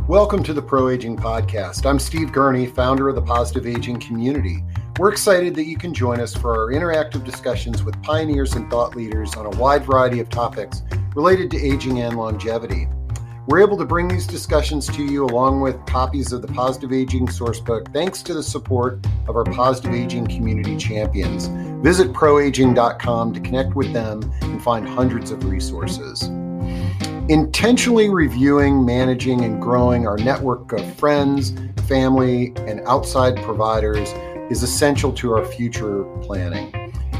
Welcome to the Pro Aging Podcast. I'm Steve Gurney, founder of the Positive Aging Community. We're excited that you can join us for our interactive discussions with pioneers and thought leaders on a wide variety of topics related to aging and longevity. We're able to bring these discussions to you along with copies of the Positive Aging Sourcebook thanks to the support of our Positive Aging Community champions. Visit proaging.com to connect with them and find hundreds of resources. Intentionally reviewing, managing, and growing our network of friends, family, and outside providers is essential to our future planning.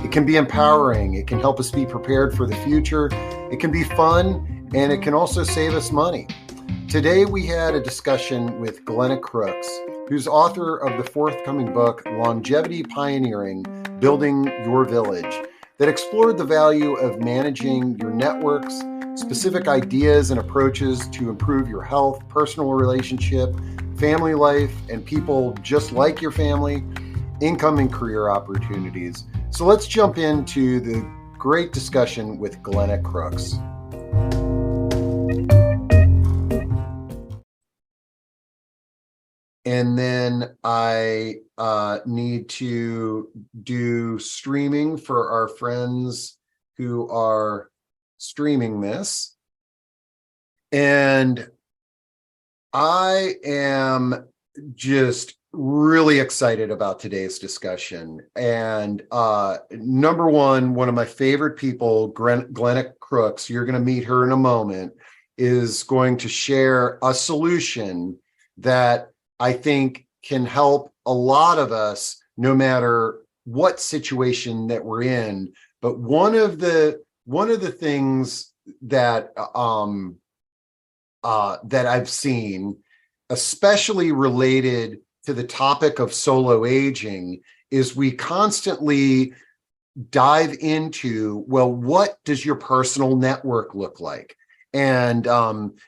It can be empowering, it can help us be prepared for the future, it can be fun, and it can also save us money. Today we had a discussion with Glenna Crooks, who's author of the forthcoming book, Longevity Pioneering, Building Your Village, that explored the value of managing your networks, specific ideas and approaches to improve your health, personal relationship, family life, and people just like your family, income and career opportunities. So let's jump into the great discussion with Glenna Crooks. And then I need to do streaming for our friends who are streaming this. And I am just really excited about today's discussion. And number one of my favorite people, Glenna Crooks, you're going to meet her in a moment, is going to share a solution that I think can help a lot of us, no matter what situation that we're in. But one of the things that that I've seen, especially related to the topic of solo aging, is we constantly dive into, well, what does your personal network look like? And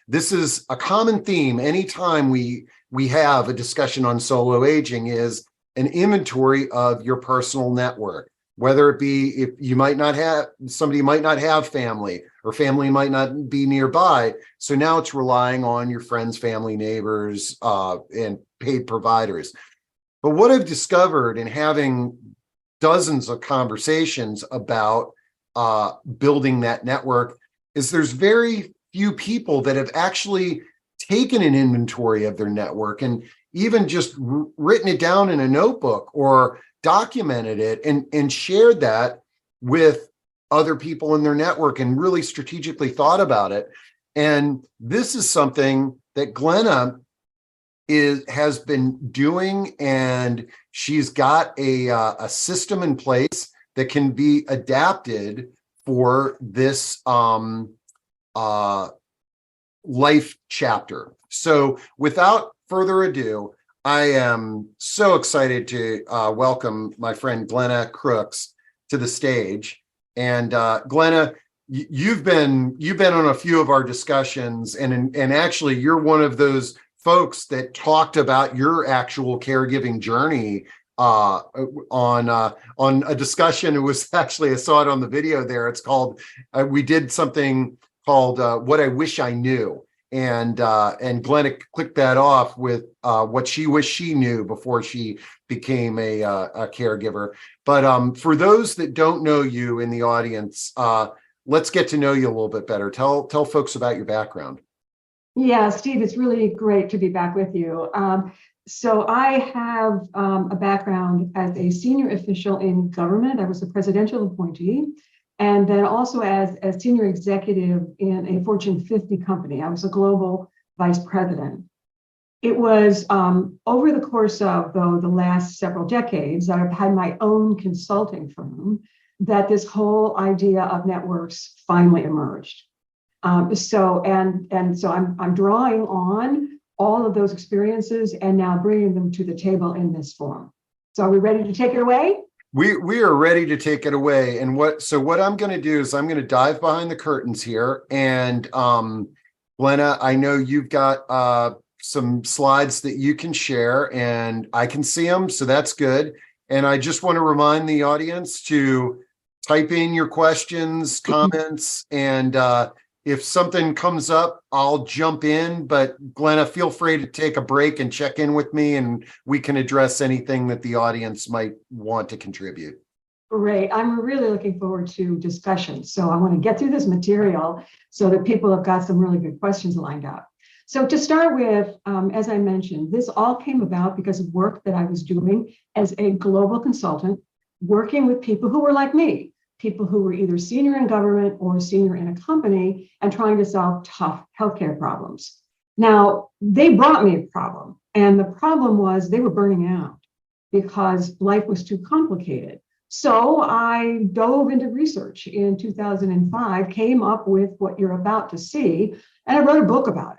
this is a common theme anytime we have a discussion on solo aging, is an inventory of your personal network. Whether it be if you might not have, somebody might not have family, or family might not be nearby. So now it's relying on your friends, family, neighbors, and paid providers. But what I've discovered in having dozens of conversations about building that network is there's very few people that have actually taken an inventory of their network and even just written it down in a notebook or documented it and shared that with other people in their network and really strategically thought about it. And this is something that Glenna has been doing, and she's got a system in place that can be adapted for this life chapter. So without further ado, I am so excited to welcome my friend Glenna Crooks to the stage. And Glenna, you've been on a few of our discussions, and actually you're one of those folks that talked about your actual caregiving journey on a discussion. It was actually, I saw it on the video there. It's called we did something called What I Wish I Knew. And Glenna clicked that off with what she wished she knew before she became a caregiver. But for those that don't know you in the audience, let's get to know you a little bit better. Tell folks about your background. Yeah, Steve, it's really great to be back with you. So I have a background as a senior official in government. I was a presidential appointee. And then also as a senior executive in a Fortune 50 company. I was a global vice president. It was over the course of, though, the last several decades, I've had my own consulting firm, that this whole idea of networks finally emerged. So I'm drawing on all of those experiences and now bringing them to the table in this form. So are we ready to take it away? We are ready to take it away. And what I'm going to do is I'm going to dive behind the curtains here. And Glenna, I know you've got some slides that you can share, and I can see them, so that's good. And I just want to remind the audience to type in your questions, comments, and If something comes up, I'll jump in, but Glenna, feel free to take a break and check in with me, and we can address anything that the audience might want to contribute. Great. I'm really looking forward to discussions. So I want to get through this material so that people have got some really good questions lined up. So to start with, as I mentioned, this all came about because of work that I was doing as a global consultant, working with people who were like me, people who were either senior in government or senior in a company and trying to solve tough healthcare problems. Now, they brought me a problem, and the problem was they were burning out because life was too complicated. So I dove into research in 2005, came up with what you're about to see, and I wrote a book about it.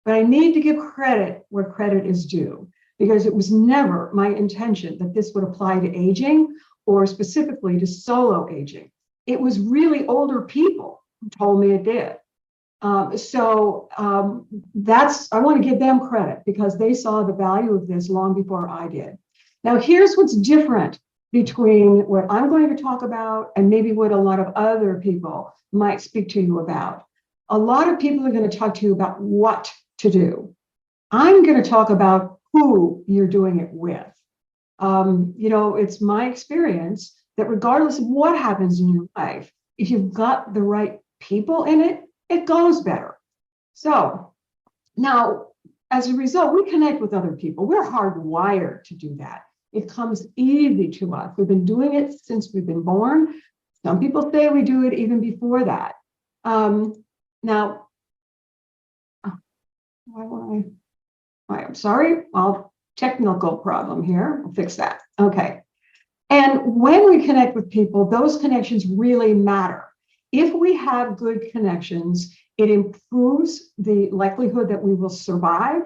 But I need to give credit where credit is due, because it was never my intention that this would apply to aging or specifically to solo aging. It was really older people who told me it did. That's, I want to give them credit because they saw the value of this long before I did. Now, here's what's different between what I'm going to talk about and maybe what a lot of other people might speak to you about. A lot of people are going to talk to you about what to do. I'm going to talk about who you're doing it with. It's my experience that regardless of what happens in your life, if you've got the right people in it, it goes better. So now, as a result, we connect with other people. We're hardwired to do that. It comes easy to us. We've been doing it since we've been born. Some people say we do it even before that. Now, I'm sorry, technical problem here. I'll fix that. Okay. And when we connect with people, those connections really matter. If we have good connections, it improves the likelihood that we will survive,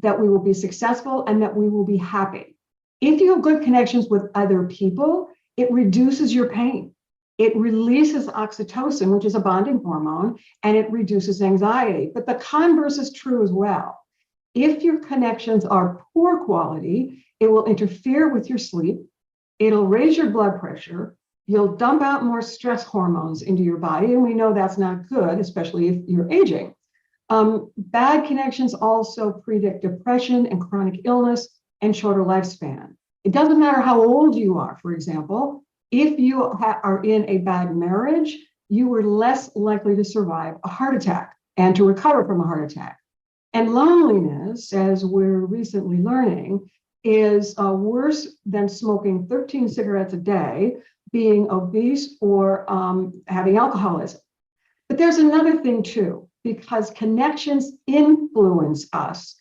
that we will be successful, and that we will be happy. If you have good connections with other people, it reduces your pain. It releases oxytocin, which is a bonding hormone, and it reduces anxiety. But the converse is true as well. If your connections are poor quality, it will interfere with your sleep. It'll raise your blood pressure. You'll dump out more stress hormones into your body, and we know that's not good, especially if you're aging. Bad connections also predict depression and chronic illness and shorter lifespan. It doesn't matter how old you are, for example. If you are in a bad marriage, you are less likely to survive a heart attack and to recover from a heart attack. And loneliness, as we're recently learning, is worse than smoking 13 cigarettes a day, being obese, or having alcoholism. But there's another thing too, because connections influence us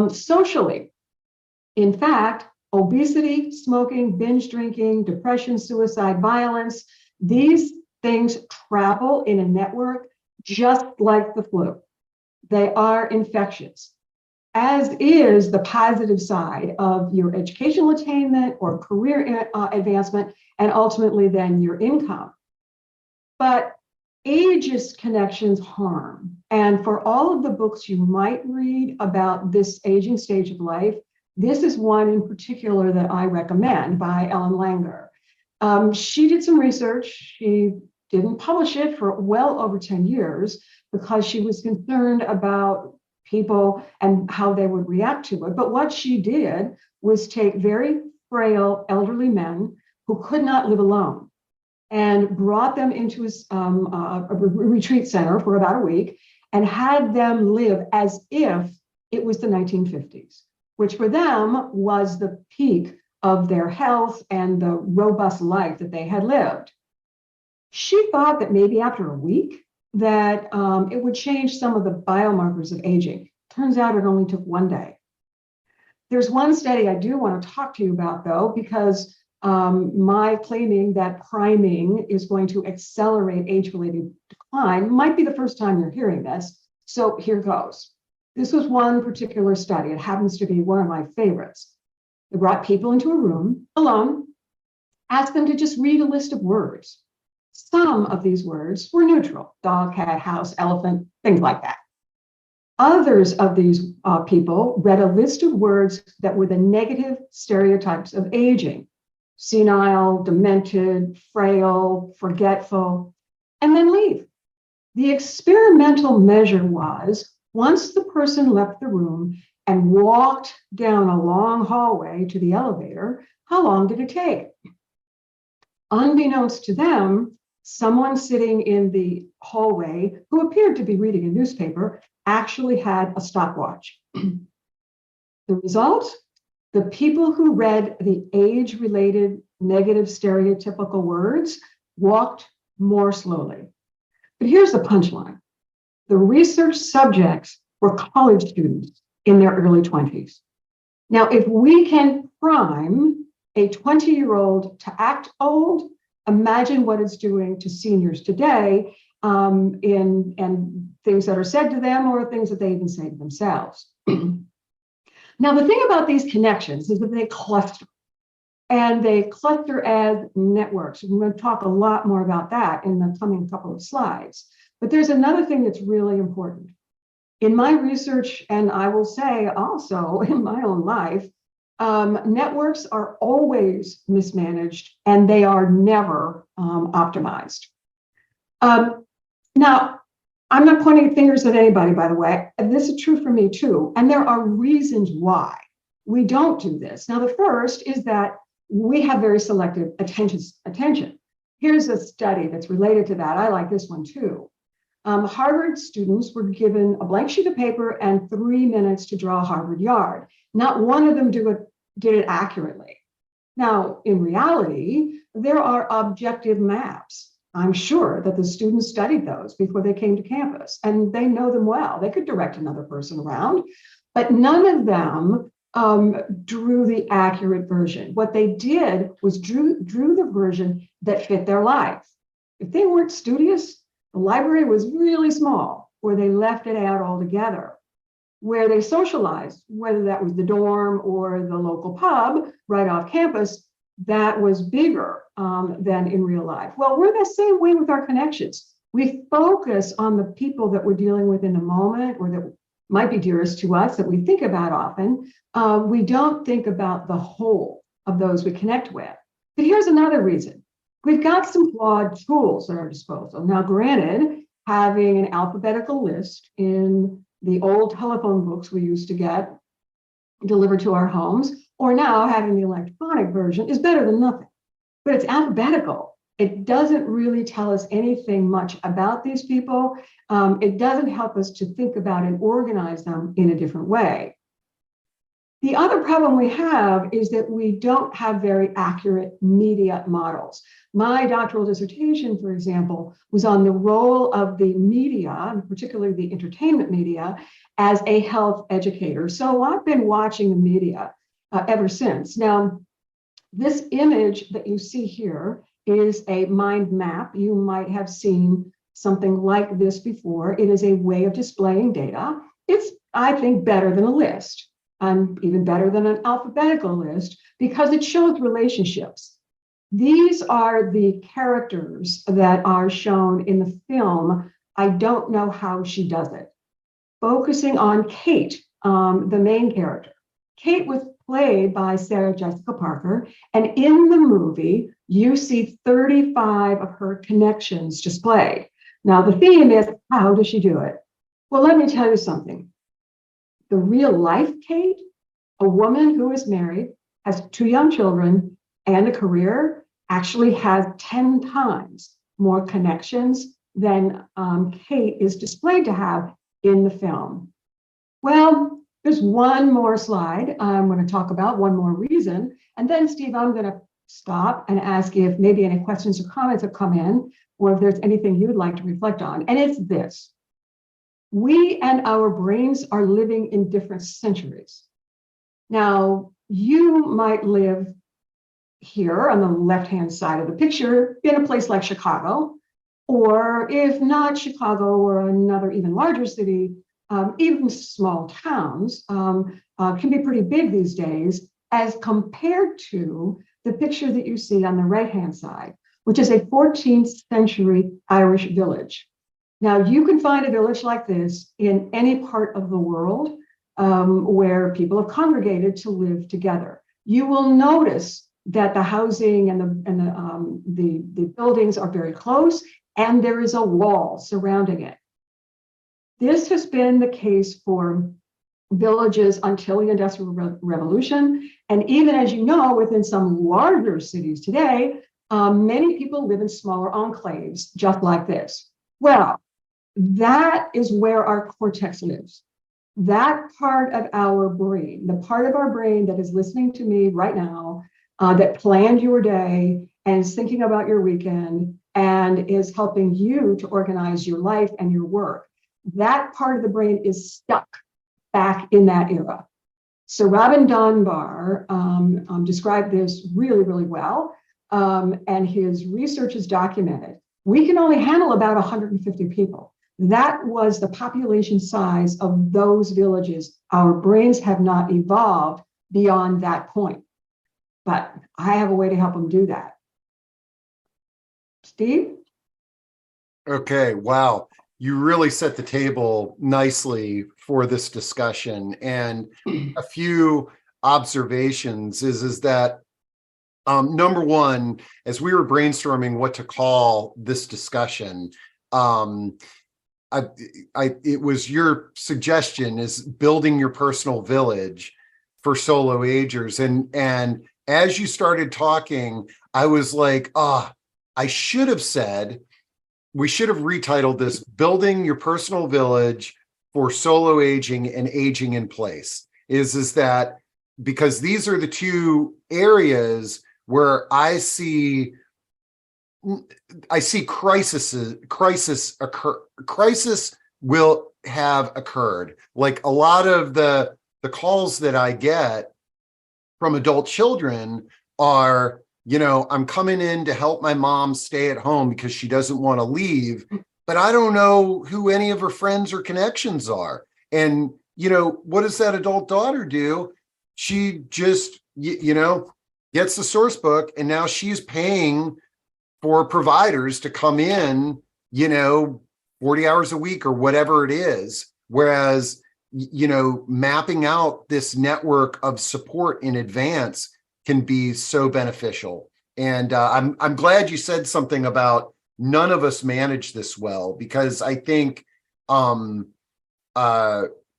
socially. In fact, obesity, smoking, binge drinking, depression, suicide, violence, these things travel in a network just like the flu. They are infectious, as is the positive side of your educational attainment or career advancement, and ultimately then your income. But ageist connections harm. And for all of the books you might read about this aging stage of life, this is one in particular that I recommend by Ellen Langer. She did some research. She didn't publish it for well over 10 years because she was concerned about people and how they would react to it. But what she did was take very frail elderly men who could not live alone and brought them into a retreat center for about a week and had them live as if it was the 1950s, which for them was the peak of their health and the robust life that they had lived. She thought that maybe after a week that it would change some of the biomarkers of aging. Turns out it only took one day. There's one study I do want to talk to you about, though, because my claiming that priming is going to accelerate age-related decline might be the first time you're hearing this. So here goes. This was one particular study. It happens to be one of my favorites. They brought people into a room alone, asked them to just read a list of words. Some of these words were neutral: dog, cat, house, elephant, things like that. Others of these people read a list of words that were the negative stereotypes of aging: senile, demented, frail, forgetful, and then leave. The experimental measure was once the person left the room and walked down a long hallway to the elevator, how long did it take? Unbeknownst to them, someone sitting in the hallway who appeared to be reading a newspaper actually had a stopwatch. The result? The people who read the age-related negative stereotypical words walked more slowly. But here's the punchline. The research subjects were college students in their early 20s. Now, if we can prime a 20-year-old to act old, imagine what it's doing to seniors today in things that are said to them or things that they even say to themselves. Now, the thing about these connections is that they cluster, and they cluster as networks. We're going to talk a lot more about that in the coming couple of slides. But there's another thing that's really important. In my research, and I will say also in my own life, networks are always mismanaged and they are never optimized. Now, I'm not pointing fingers at anybody, by the way. This is true for me too. And there are reasons why we don't do this. Now, the first is that we have very selective attention. Here's a study that's related to that. I like this one too. Harvard students were given a blank sheet of paper and 3 minutes to draw a Harvard yard. Not one of them did it accurately. Now, in reality, there are objective maps. I'm sure that the students studied those before they came to campus, and they know them well. They could direct another person around, but none of them drew the accurate version. What they did was drew the version that fit their life. If they weren't studious, the library was really small, or they left it out altogether. Where they socialized, whether that was the dorm or the local pub right off campus, that was bigger than in real life. Well, we're the same way with our connections. We focus on the people that we're dealing with in the moment or that might be dearest to us that we think about often. We don't think about the whole of those we connect with. But here's another reason. We've got some flawed tools at our disposal. Now, granted, having an alphabetical list in the old telephone books we used to get delivered to our homes, or now having the electronic version is better than nothing. But it's alphabetical. It doesn't really tell us anything much about these people. It doesn't help us to think about and organize them in a different way. The other problem we have is that we don't have very accurate media models. My doctoral dissertation, for example, was on the role of the media, particularly the entertainment media, as a health educator. So I've been watching the media ever since. Now, this image that you see here is a mind map. You might have seen something like this before. It is a way of displaying data. It's, I think, better than a list. And even better than an alphabetical list because it shows relationships. These are the characters that are shown in the film. I don't know how she does it. Focusing on Kate, the main character. Kate was played by Sarah Jessica Parker, and in the movie, you see 35 of her connections displayed. Now, the theme is, how does she do it? Well, let me tell you something. The real life Kate, a woman who is married, has 2 young children, and a career, actually has 10 times more connections than Kate is displayed to have in the film. Well, there's one more slide I'm going to talk about, one more reason. And then, Steve, I'm going to stop and ask if maybe any questions or comments have come in, or if there's anything you'd like to reflect on. And it's this. We and our brains are living in different centuries. Now, you might live here on the left-hand side of the picture in a place like Chicago, or if not Chicago or another even larger city, even small towns can be pretty big these days as compared to the picture that you see on the right-hand side, which is a 14th century Irish village. Now, you can find a village like this in any part of the world where people have congregated to live together. You will notice that the housing and the buildings are very close, and there is a wall surrounding it. This has been the case for villages until the Industrial Revolution. And even as you know, within some larger cities today, many people live in smaller enclaves, just like this. Well, that is where our cortex lives. That part of our brain, the part of our brain that is listening to me right now, that planned your day and is thinking about your weekend and is helping you to organize your life and your work, that part of the brain is stuck back in that era. So Robin Dunbar described this really, really well, and his research is documented. We can only handle about 150 people. That was the population size of those villages. Our brains have not evolved beyond that point, but I have a way to help them do that. Steve? Okay, wow. You really set the table nicely for this discussion. And a few observations is that number one, as we were brainstorming what to call this discussion, it was your suggestion is building your personal village for solo agers. And as you started talking, I was like, I should have said, we should have retitled this Building Your Personal Village for Solo Aging and Aging in Place. Is that because these are the two areas where I see crisis will have occurred. Like a lot of the calls that I get from adult children are, I'm coming in to help my mom stay at home because she doesn't want to leave, but I don't know who any of her friends or connections are. And, what does that adult daughter do? She just, gets the source book, and now she's paying for providers to come in, 40 hours a week or whatever it is. Whereas, mapping out this network of support in advance can be so beneficial. And I'm glad you said something about none of us manage this well, because I think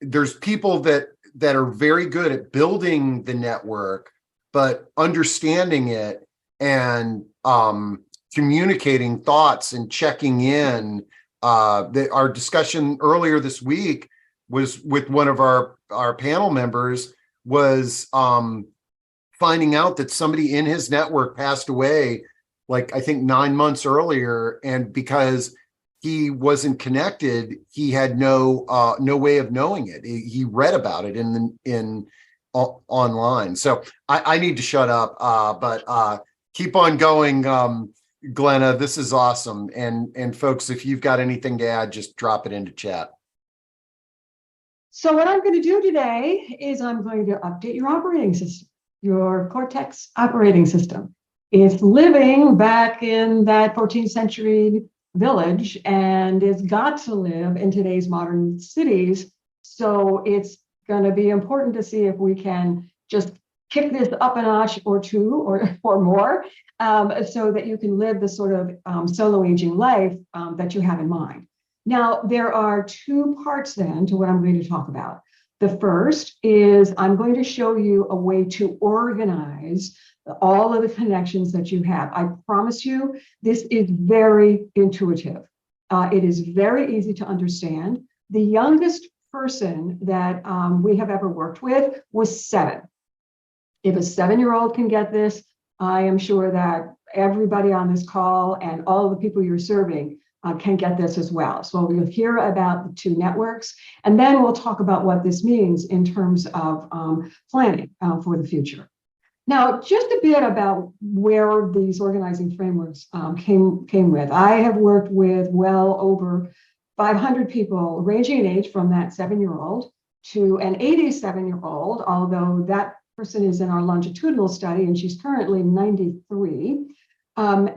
there's people that are very good at building the network, but understanding it and communicating thoughts and checking in. Our discussion earlier this week was with one of our panel members was finding out that somebody in his network passed away, like I think 9 months earlier, and because he wasn't connected, he had no way of knowing it. He read about it in online. So I need to shut up, but keep on going, Glenna. This is awesome. And folks, if you've got anything to add, just drop it into chat. So what I'm going to do today is I'm going to update your operating system, your Cortex operating system. It's living back in that 14th century village, and it's got to live in today's modern cities. So it's going to be important to see if we can just kick this up a notch or two or more, so that you can live the sort of solo aging life that you have in mind. Now, there are two parts then to what I'm going to talk about. The first is I'm going to show you a way to organize all of the connections that you have. I promise you, this is very intuitive. It is very easy to understand. The youngest person that we have ever worked with was 7. If a 7-year-old can get this, I am sure that everybody on this call and all of the people you're serving can get this as well. So we'll hear about the two networks, and then we'll talk about what this means in terms of planning for the future. Now, just a bit about where these organizing frameworks came with. I have worked with well over 500 people, ranging in age from that 7-year-old to an 87-year-old, although that person is in our longitudinal study and she's currently 93, and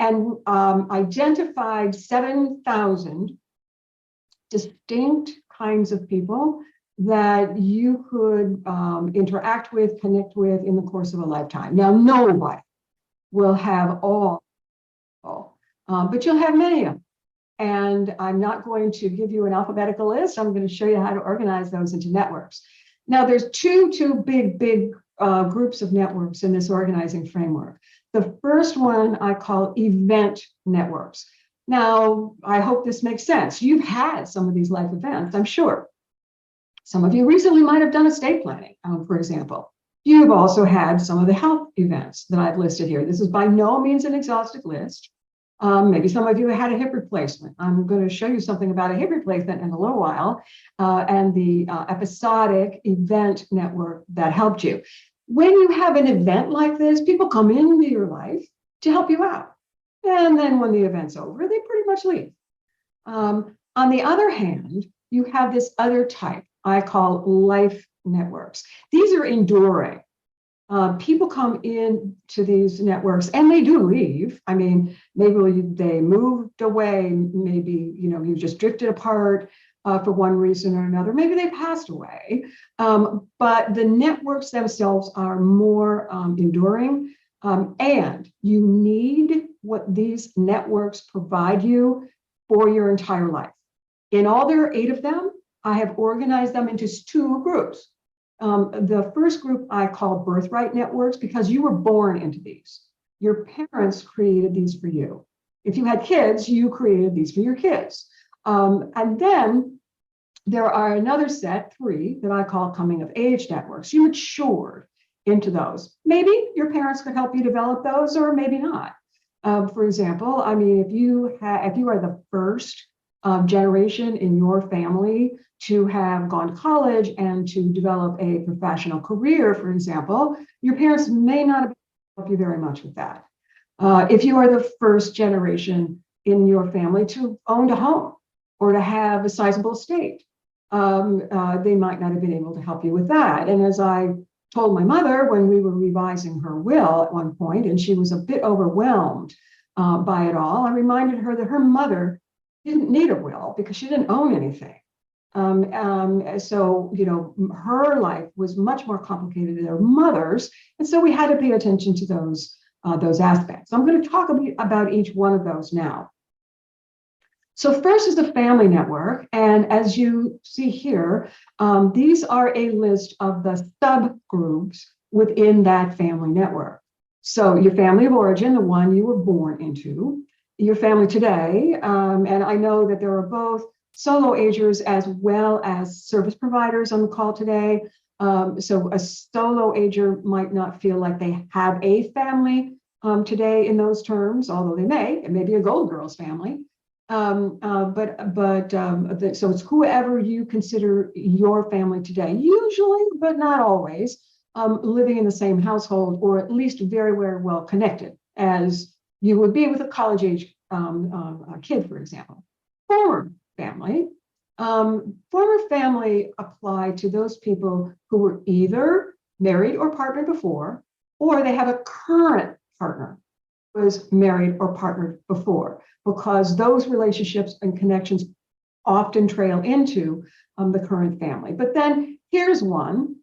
identified 7,000 distinct kinds of people that you could interact with, connect with in the course of a lifetime. Now, nobody will have all, but you'll have many of them. And I'm not going to give you an alphabetical list. I'm going to show you how to organize those into networks. Now, there's two big groups of networks in this organizing framework. The first one I call event networks. Now, I hope this makes sense. You've had some of these life events, I'm sure. Some of you recently might have done estate planning, for example. You've also had some of the health events that I've listed here. This is by no means an exhaustive list. Maybe some of you had a hip replacement. I'm going to show you something about a hip replacement in a little while, and the episodic event network that helped you. When you have an event like this, people come into your life to help you out. And then when the event's over, they pretty much leave. On the other hand, you have this other type I call life networks. These are enduring. People come in to these networks and they do leave. I mean, maybe they moved away, maybe you just drifted apart for one reason or another. Maybe they passed away. But the networks themselves are more enduring, and you need what these networks provide you for your entire life. In all, there are 8 of them. I have organized them into 2 groups. The first group I call birthright networks because you were born into these. Your parents created these for you. If you had kids, you created these for your kids. And then there are another set, 3, that I call coming of age networks. You matured into those. Maybe your parents could help you develop those, or maybe not. For example, I mean, if you are the first generation in your family to have gone to college and to develop a professional career, for example, your parents may not have helped you very much with that. If you are the first generation in your family to own a home or to have a sizable estate, they might not have been able to help you with that. And as I told my mother when we were revising her will at one point, and she was a bit overwhelmed by it all, I reminded her that her mother didn't need a will because she didn't own anything. So, her life was much more complicated than her mother's. And so we had to pay attention to those aspects. I'm going to talk about each one of those now. So first is the family network. And as you see here, these are a list of the subgroups within that family network. So your family of origin, the one you were born into, your family today, and I know that there are both solo agers as well as service providers on the call today. So a solo ager might not feel like they have a family today in those terms, although they may. It may be a Golden Girls family. So it's whoever you consider your family today, usually, but not always, living in the same household or at least very, very well connected as you would be with a college age kid, for example. Former family apply to those people who were either married or partnered before, or they have a current partner who was married or partnered before, because those relationships and connections often trail into the current family. But then here's one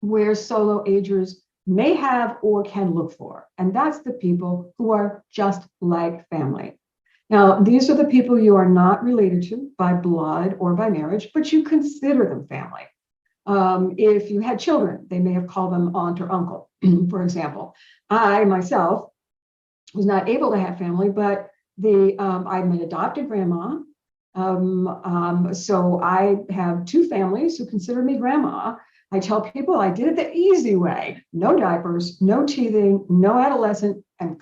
where solo agers may have or can look for, and that's the people who are just like family. Now, these are the people you are not related to by blood or by marriage, but you consider them family. If you had children, they may have called them aunt or uncle, for example. I myself was not able to have family, but I'm an adopted grandma. So I have 2 families who consider me grandma. I tell people I did it the easy way: no diapers, no teething, no adolescent and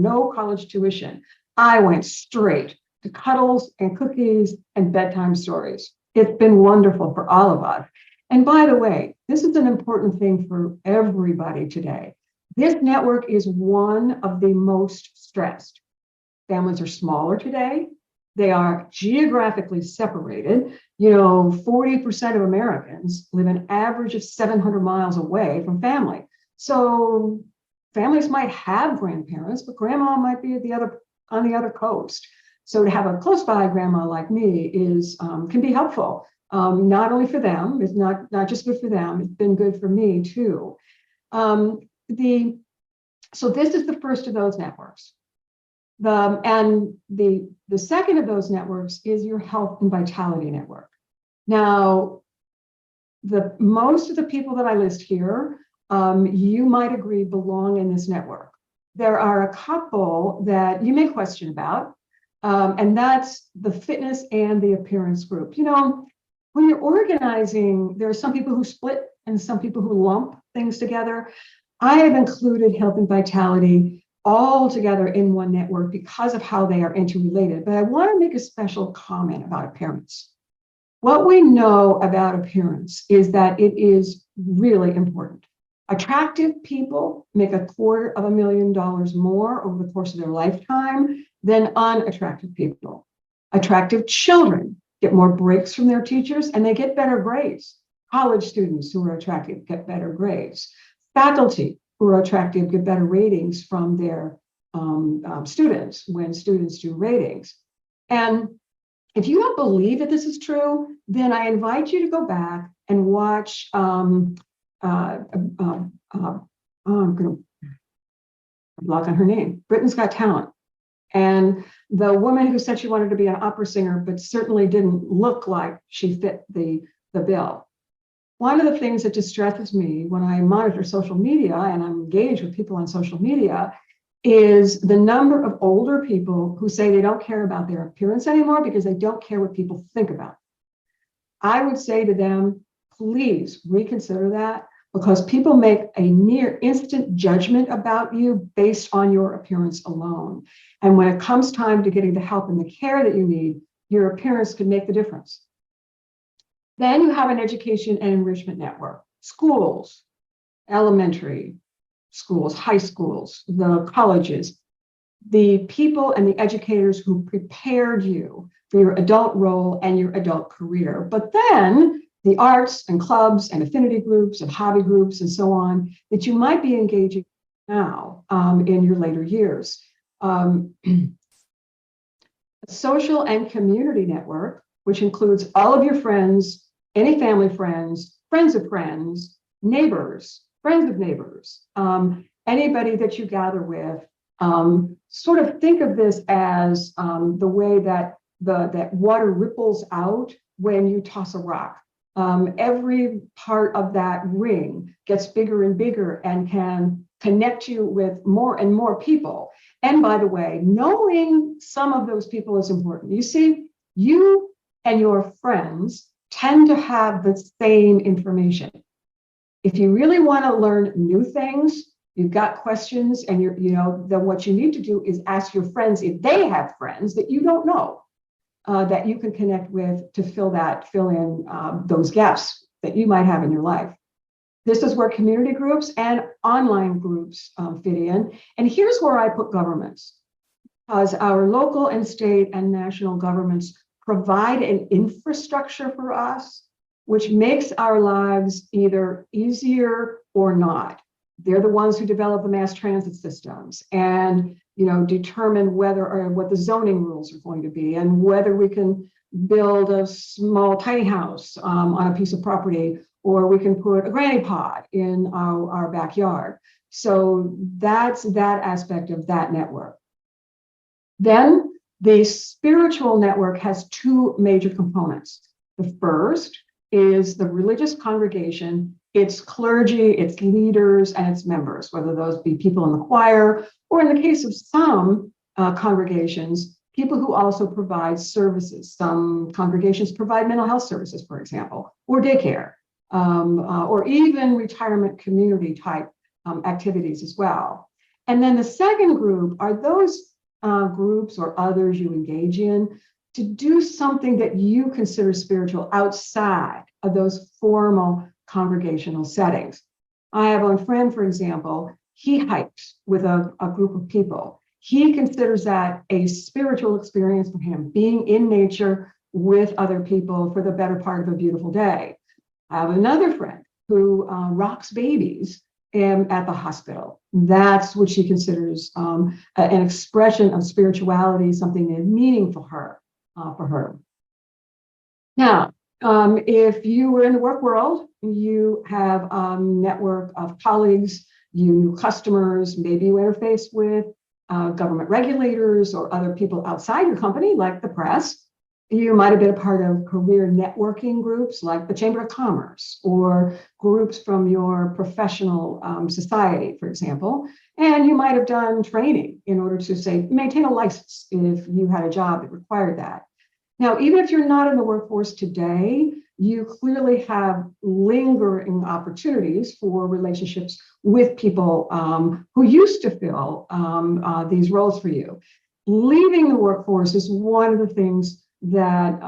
no college tuition. I went straight to cuddles and cookies and bedtime stories. It's been wonderful for all of us. And by the way, this is an important thing for everybody today. This network is one of the most stressed. Families are smaller today. They are geographically separated. 40% of Americans live an average of 700 miles away from family. So families might have grandparents, but grandma might be on the other coast. So to have a close by grandma like me can be helpful. Not only for them, it's not just good for them, it's been good for me too. So this is the first of those networks. The second of those networks is your health and vitality network. Now, most of the people that I list here, you might agree belong in this network. There are a couple that you may question about, and that's the fitness and the appearance group. When you're organizing, there are some people who split and some people who lump things together. I have included health and vitality all together in one network because of how they are interrelated. But I want to make a special comment about appearance. What we know about appearance is that it is really important. Attractive people make $250,000 more over the course of their lifetime than unattractive people. Attractive children get more breaks from their teachers and they get better grades. College students who are attractive get better grades. Faculty who are attractive get better ratings from their students when students do ratings. And if you don't believe that this is true, then I invite you to go back and watch. I'm going to block on her name. Britain's Got Talent. And the woman who said she wanted to be an opera singer, but certainly didn't look like she fit the bill. One of the things that distresses me when I monitor social media and I'm engaged with people on social media is the number of older people who say they don't care about their appearance anymore because they don't care what people think about it. I would say to them, please reconsider that, because people make a near instant judgment about you based on your appearance alone. And when it comes time to getting the help and the care that you need, your appearance can make the difference. Then you have an education and enrichment network, schools, elementary schools, high schools, the colleges, the people and the educators who prepared you for your adult role and your adult career. But then the arts and clubs and affinity groups and hobby groups and so on that you might be engaging now in your later years. Social and community network, which includes all of your friends, any family friends, friends of friends, neighbors, friends of neighbors, anybody that you gather with. Sort of think of this as the way that that water ripples out when you toss a rock. Every part of that ring gets bigger and bigger and can connect you with more and more people. And by the way, knowing some of those people is important. You see, you and your friends tend to have the same information. If you really want to learn new things, you've got questions, and then what you need to do is ask your friends if they have friends that you don't know, that you can connect with to fill in those gaps that you might have in your life. This is where community groups and online groups fit in. And here's where I put governments, because our local and state and national governments provide an infrastructure for us, which makes our lives either easier or not. They're the ones who develop the mass transit systems and determine whether or what the zoning rules are going to be and whether we can build a small tiny house on a piece of property, or we can put a granny pod in our backyard. So that's that aspect of that network. Then the spiritual network has two major components. The first is the religious congregation, its clergy, its leaders, and its members, whether those be people in the choir, or in the case of some congregations, people who also provide services. Some congregations provide mental health services, for example, or daycare, or even retirement community type activities as well. And then the second group are those groups or others you engage in to do something that you consider spiritual outside of those formal congregational settings. I have a friend, for example, he hikes with a group of people. He considers that a spiritual experience for him, being in nature with other people for the better part of a beautiful day. I have another friend who rocks babies at the hospital. That's what she considers an expression of spirituality, something meaningful for her. Now, if you were in the work world, you have a network of colleagues, you knew customers, maybe you interface with government regulators or other people outside your company, like the press. You might have been a part of career networking groups like the Chamber of Commerce or groups from your professional society, for example. And you might have done training in order to, say, maintain a license if you had a job that required that. Now, even if you're not in the workforce today, you clearly have lingering opportunities for relationships with people who used to fill these roles for you. Leaving the workforce is one of the things that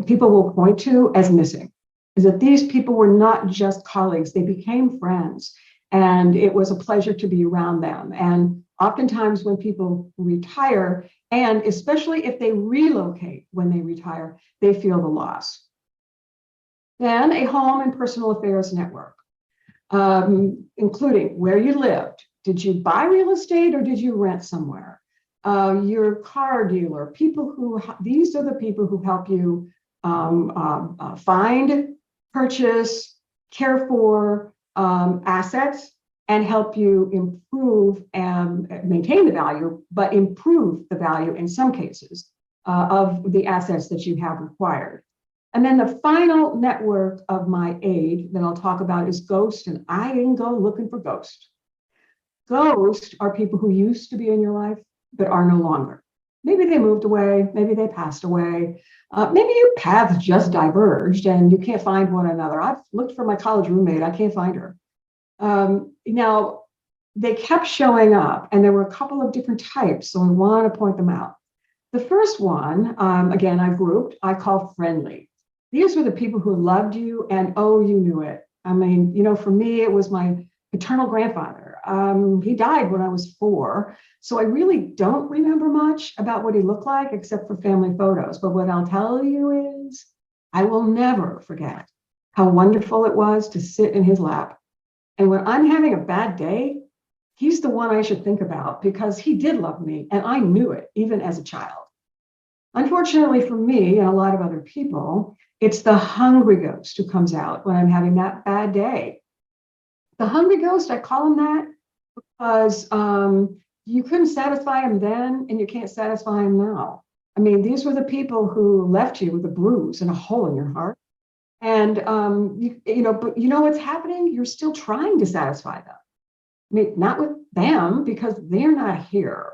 people will point to as missing, is that these people were not just colleagues, they became friends, and it was a pleasure to be around them. And oftentimes when people retire, and especially if they relocate when they retire, they feel the loss. Then a home and personal affairs network, including where you lived. Did you buy real estate or did you rent somewhere? Your car dealer, these are the people who help you find, purchase, care for assets, and help you improve and maintain the value, but improve the value in some cases of the assets that you have required. And then the final network of my aid that I'll talk about is Ghost, and I didn't go looking for Ghost. Ghosts are people who used to be in your life but are no longer. Maybe they moved away, maybe they passed away, maybe your paths just diverged and you can't find one another. I've looked for my college roommate, I can't find her. Now, they kept showing up, and there were a couple of different types, so I want to point them out. The first one, again, I call friendly. These were the people who loved you, and oh, you knew it. I mean, for me, it was my paternal grandfather. He died when I was 4, so I really don't remember much about what he looked like except for family photos. But what I'll tell you is, I will never forget how wonderful it was to sit in his lap. And when I'm having a bad day, he's the one I should think about because he did love me, and I knew it even as a child. Unfortunately for me and a lot of other people, it's the hungry ghost who comes out when I'm having that bad day. The hungry ghost, I call him that because you couldn't satisfy him then and you can't satisfy him now. I mean, these were the people who left you with a bruise and a hole in your heart. And, but you know what's happening? You're still trying to satisfy them. I mean, not with them because they're not here,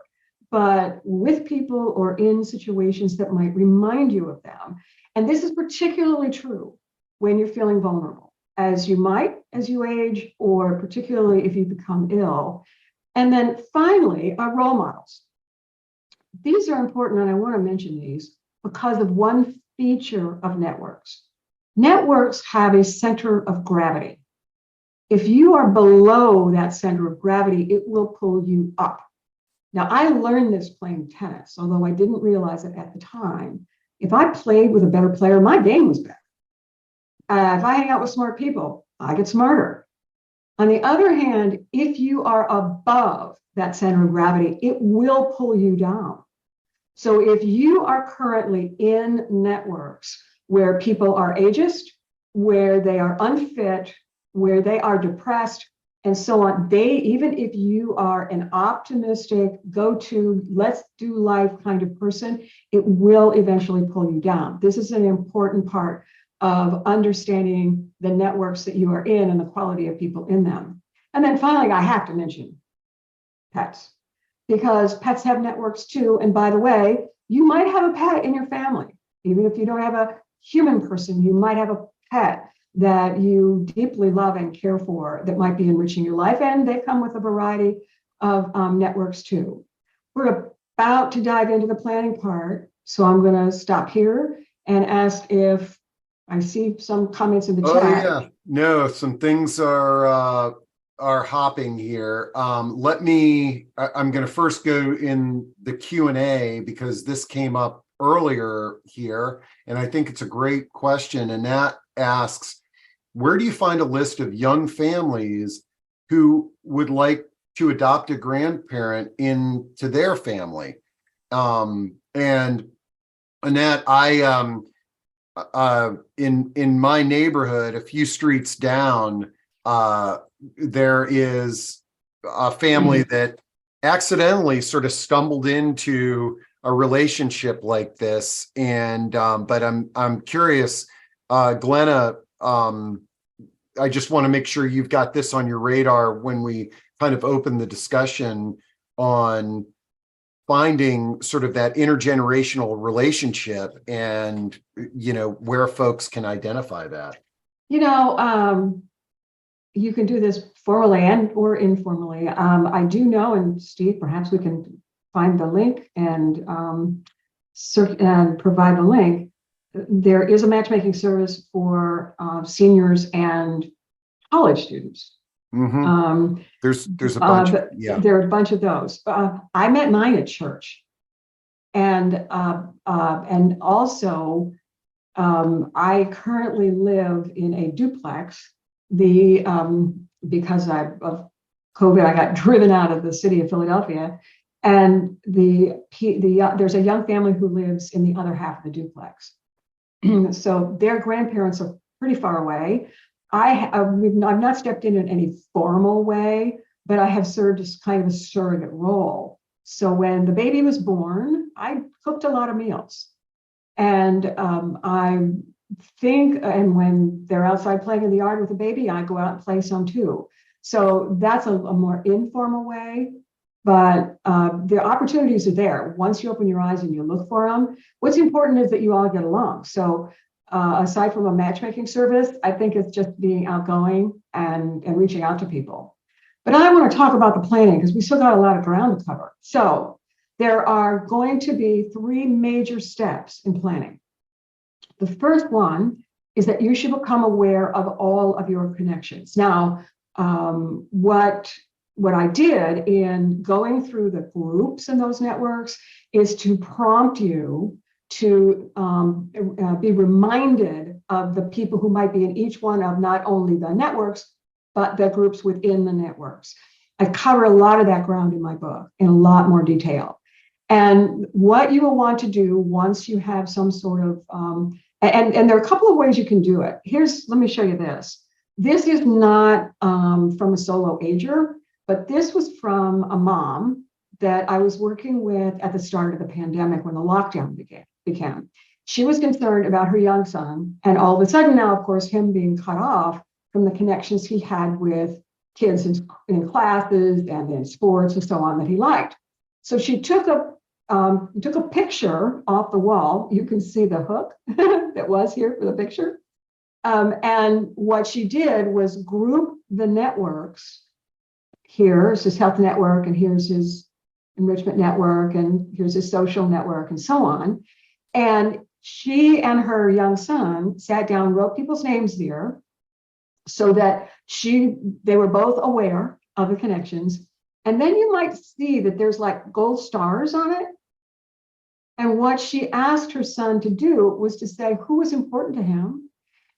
but with people or in situations that might remind you of them. And this is particularly true when you're feeling vulnerable, as you age, or particularly if you become ill. And then finally, our role models. These are important, and I want to mention these because of one feature of networks. Networks have a center of gravity. If you are below that center of gravity, it will pull you up. Now, I learned this playing tennis, although I didn't realize it at the time. If I played with a better player, my game was better. If I hang out with smart people, I get smarter. On the other hand, if you are above that center of gravity, it will pull you down. So if you are currently in networks where people are ageist, where they are unfit, where they are depressed, and so on, even if you are an optimistic, let's do life kind of person, it will eventually pull you down. This is an important part of understanding the networks that you are in and the quality of people in them. And then finally, I have to mention pets, because pets have networks too. And by the way, you might have a pet in your family. Even if you don't have a human person, you might have a pet that you deeply love and care for that might be enriching your life. And they come with a variety of networks too. We're about to dive into the planning part. So I'm going to stop here and ask if I see some comments in the chat. Oh yeah, no, some things are hopping here. I'm going to first go in the Q&A because this came up earlier here, and I think it's a great question. And that asks, where do you find a list of young families who would like to adopt a grandparent into their family? And Annette, in my neighborhood, a few streets down, there is a family that accidentally sort of stumbled into a relationship like this, and but I'm curious, Glenna. I just want to make sure you've got this on your radar when we kind of open the discussion on finding sort of that intergenerational relationship, and where folks can identify that. You can do this formally and or informally. I do know, and Steve, perhaps we can find the link and provide the link. There is a matchmaking service for seniors and college students. Mm-hmm. There's a bunch. Yeah, there are a bunch of those. I met mine at church, and also I currently live in a duplex. Because of COVID, I got driven out of the city of Philadelphia, and there's a young family who lives in the other half of the duplex. So their grandparents are pretty far away. I've not stepped in any formal way, but I have served as kind of a surrogate role. So when the baby was born, I cooked a lot of meals, and I think, and when they're outside playing in the yard with the baby, I go out and play some too. So that's a more informal way, but the opportunities are there once you open your eyes and you look for them. What's important is that you all get along. So aside from a matchmaking service, I think it's just being outgoing and reaching out to people. But I want to talk about the planning because we still got a lot of ground to cover. So there are going to be 3 major steps in planning. The first one is that you should become aware of all of your connections. Now, what I did in going through the groups in those networks is to prompt you to be reminded of the people who might be in each one of not only the networks, but the groups within the networks. I cover a lot of that ground in my book in a lot more detail. And what you will want to do once you have some sort of and there are a couple of ways you can do it. Let me show you this. This is not from a solo ager, but this was from a mom that I was working with at the start of the pandemic when the lockdown began. She was concerned about her young son, and all of a sudden now, of course, him being cut off from the connections he had with kids in classes and in sports and so on that he liked. So she took a picture off the wall. You can see the hook that was here for the picture. And what she did was group the networks. Here's his health network, and here's his enrichment network, and here's his social network, and so on. And she and her young son sat down, wrote people's names there so that they were both aware of the connections. And then you might see that there's like gold stars on it. And what she asked her son to do was to say who was important to him.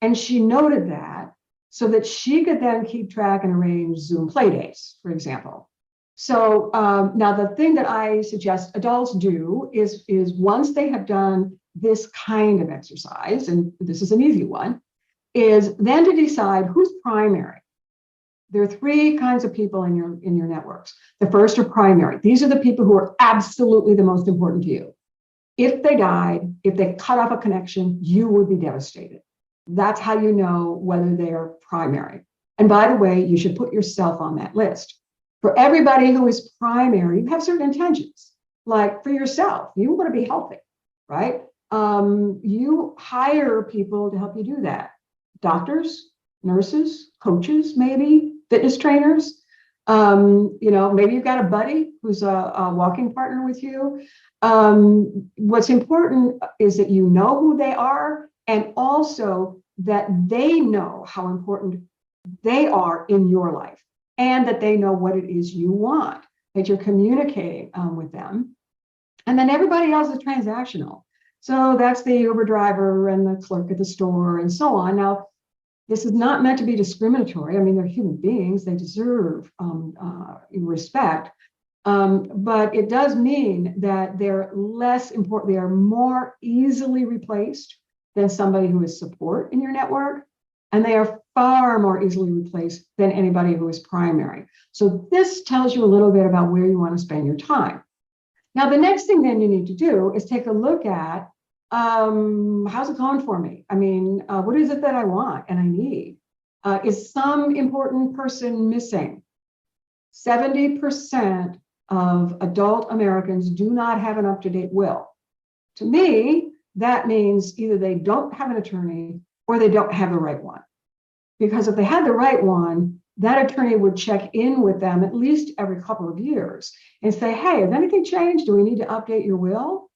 And she noted that so that she could then keep track and arrange Zoom play dates, for example. So now the thing that I suggest adults do is once they have done this kind of exercise, and this is an easy one, is then to decide who's primary. There are 3 kinds of people in your networks. The first are primary. These are the people who are absolutely the most important to you. If they died, if they cut off a connection, you would be devastated. That's how you know whether they are primary. And by the way, you should put yourself on that list. For everybody who is primary, you have certain intentions. Like for yourself, you want to be healthy, right? You hire people to help you do that. Doctors, nurses, coaches, maybe fitness trainers. Maybe you've got a buddy who's a walking partner with you. What's important is that you know who they are, and also that they know how important they are in your life, and that they know what it is you want, that you're communicating with them. And then everybody else is transactional. So that's the Uber driver and the clerk at the store and so on. Now, this is not meant to be discriminatory. I mean, they're human beings. They deserve respect. But it does mean that they're less important. They are more easily replaced than somebody who is support in your network. and they are far more easily replaced than anybody who is primary. So this tells you a little bit about where you want to spend your time. Now, the next thing then you need to do is take a look at how's it going for me? I mean, what is it that I want and I need? Is some important person missing? 70% of adult Americans do not have an up-to-date will. To me, that means either they don't have an attorney or they don't have the right one. Because if they had the right one, that attorney would check in with them at least every couple of years and say, hey, has anything changed? Do we need to update your will?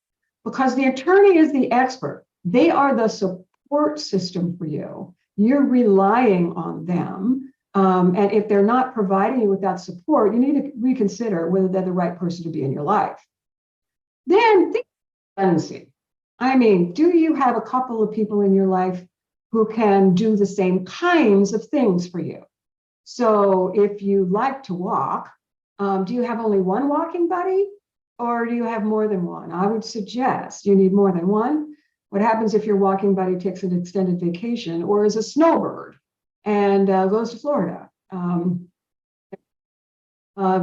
Because the attorney is the expert. They are the support system for you. You're relying on them. And if they're not providing you with that support, you need to reconsider whether they're the right person to be in your life. Then think dependency. I mean, do you have a couple of people in your life who can do the same kinds of things for you? So if you like to walk, do you have only one walking buddy or do you have more than one? I would suggest you need more than one. What happens if your walking buddy takes an extended vacation or is a snowbird and goes to Florida? If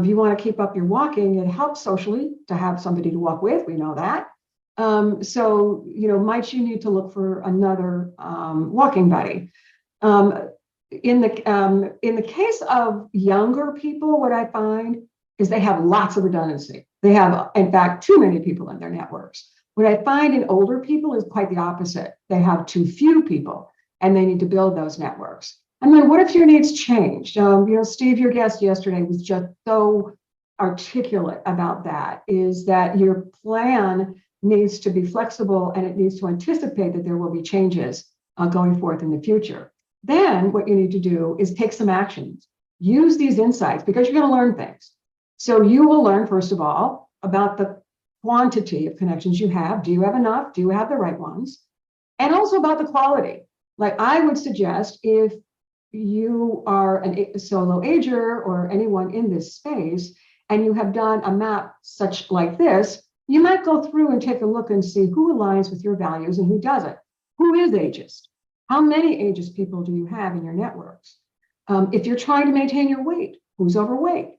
you want to keep up your walking, it helps socially to have somebody to walk with. We know that. So, might you need to look for another walking buddy? In the case of younger people, what I find is they have lots of redundancy. They have, in fact, too many people in their networks. What I find in older people is quite the opposite. They have too few people, and they need to build those networks. And then what if your needs change? Steve, your guest yesterday, was just so articulate about that, is that your plan needs to be flexible and it needs to anticipate that there will be changes going forth in the future. Then what you need to do is take some actions. Use these insights because you're going to learn things. So you will learn, first of all, about the quantity of connections you have. Do you have enough? Do you have the right ones? And also about the quality. Like I would suggest, if you are a solo ager or anyone in this space, and you have done a map such like this, you might go through and take a look and see who aligns with your values and who doesn't. Who is ageist? How many ageist people do you have in your networks? If you're trying to maintain your weight, who's overweight?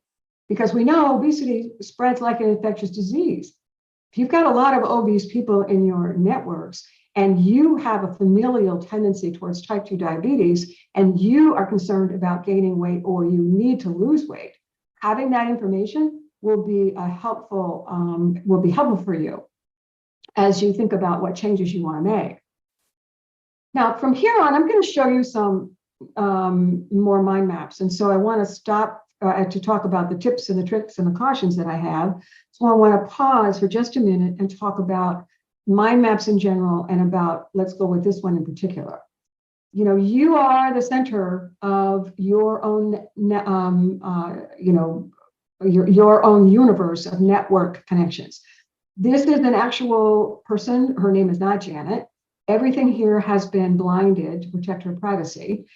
Because we know obesity spreads like an infectious disease. If you've got a lot of obese people in your networks and you have a familial tendency towards type 2 diabetes and you are concerned about gaining weight or you need to lose weight, having that information will be helpful for you as you think about what changes you want to make. Now, from here on, I'm going to show you some more mind maps. And so I want to stop to talk about the tips and the tricks and the cautions that I have. So I want to pause for just a minute and talk about mind maps in general and about, let's go with this one in particular. You are the center of your own, your own universe of network connections. This is an actual person. Her name is not Janet. Everything here has been blinded to protect her privacy.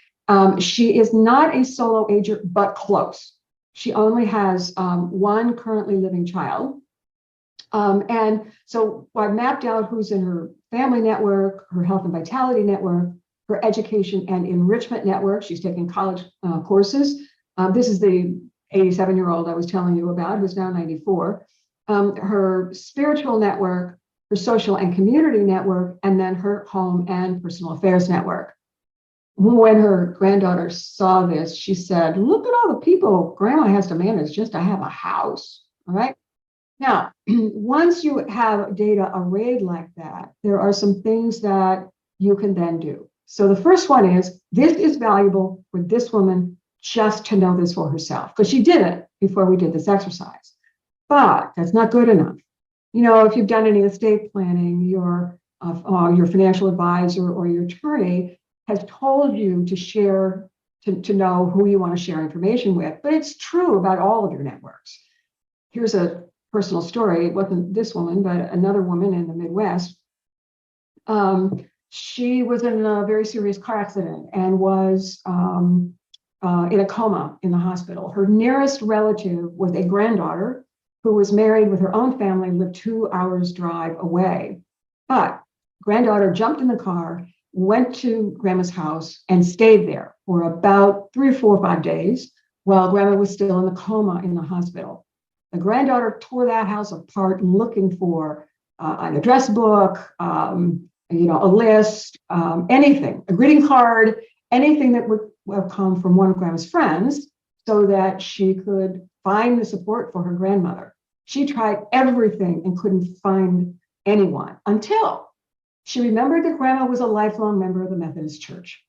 She is not a solo ager, but close. She only has one currently living child. And so I've mapped out who's in her family network, her health and vitality network, her education and enrichment network. She's taking college courses. This is the 87-year-old I was telling you about, who's now 94. Her spiritual network, her social and community network, and then her home and personal affairs network. When her granddaughter saw this, she said, look at all the people grandma has to manage just to have a house. All right. Now, once you have data arrayed like that, there are some things that you can then do. So the first one is, this is valuable for this woman just to know this for herself, because she did it before we did this exercise. But that's not good enough. If you've done any estate planning, your financial advisor or your attorney has told you to share, to know who you want to share information with, but it's true about all of your networks. Here's a personal story. It wasn't this woman, but another woman in the Midwest. She was in a very serious car accident and was in a coma in the hospital. Her nearest relative was a granddaughter who was married with her own family, lived 2 hours drive away. But granddaughter jumped in the car, went to Grandma's house and stayed there for about 3 or 4 or 5 days while Grandma was still in the coma in the hospital. The granddaughter tore that house apart looking for an address book, a list, anything, a greeting card, anything that would have come from one of Grandma's friends so that she could find the support for her grandmother. She tried everything and couldn't find anyone until she remembered that Grandma was a lifelong member of the Methodist Church.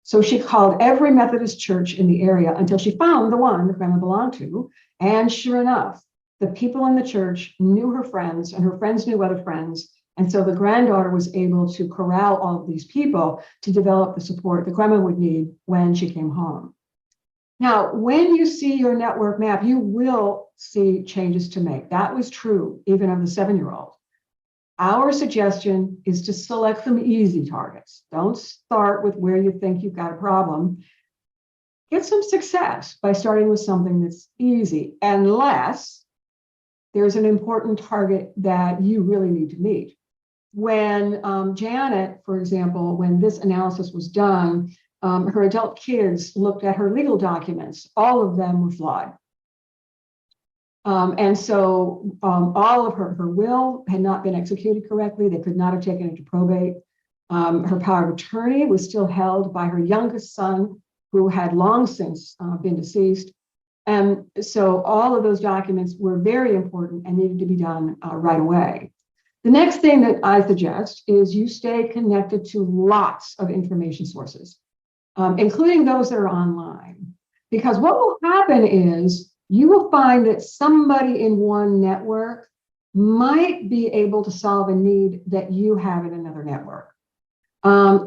So she called every Methodist church in the area until she found the one that Grandma belonged to. And sure enough, the people in the church knew her friends and her friends knew other friends. And so the granddaughter was able to corral all of these people to develop the support that Grandma would need when she came home. Now, when you see your network map, you will see changes to make. That was true even of the 7-year-old. Our suggestion is to select some easy targets. Don't start with where you think you've got a problem. Get some success by starting with something that's easy, unless there's an important target that you really need to meet. When Janet, for example, when this analysis was done, her adult kids looked at her legal documents. All of them were flawed. And so all of her will had not been executed correctly. They could not have taken it to probate. Her power of attorney was still held by her youngest son, who had long since been deceased. And so all of those documents were very important and needed to be done right away. The next thing that I suggest is you stay connected to lots of information sources, including those that are online. Because what will happen is you will find that somebody in one network might be able to solve a need that you have in another network.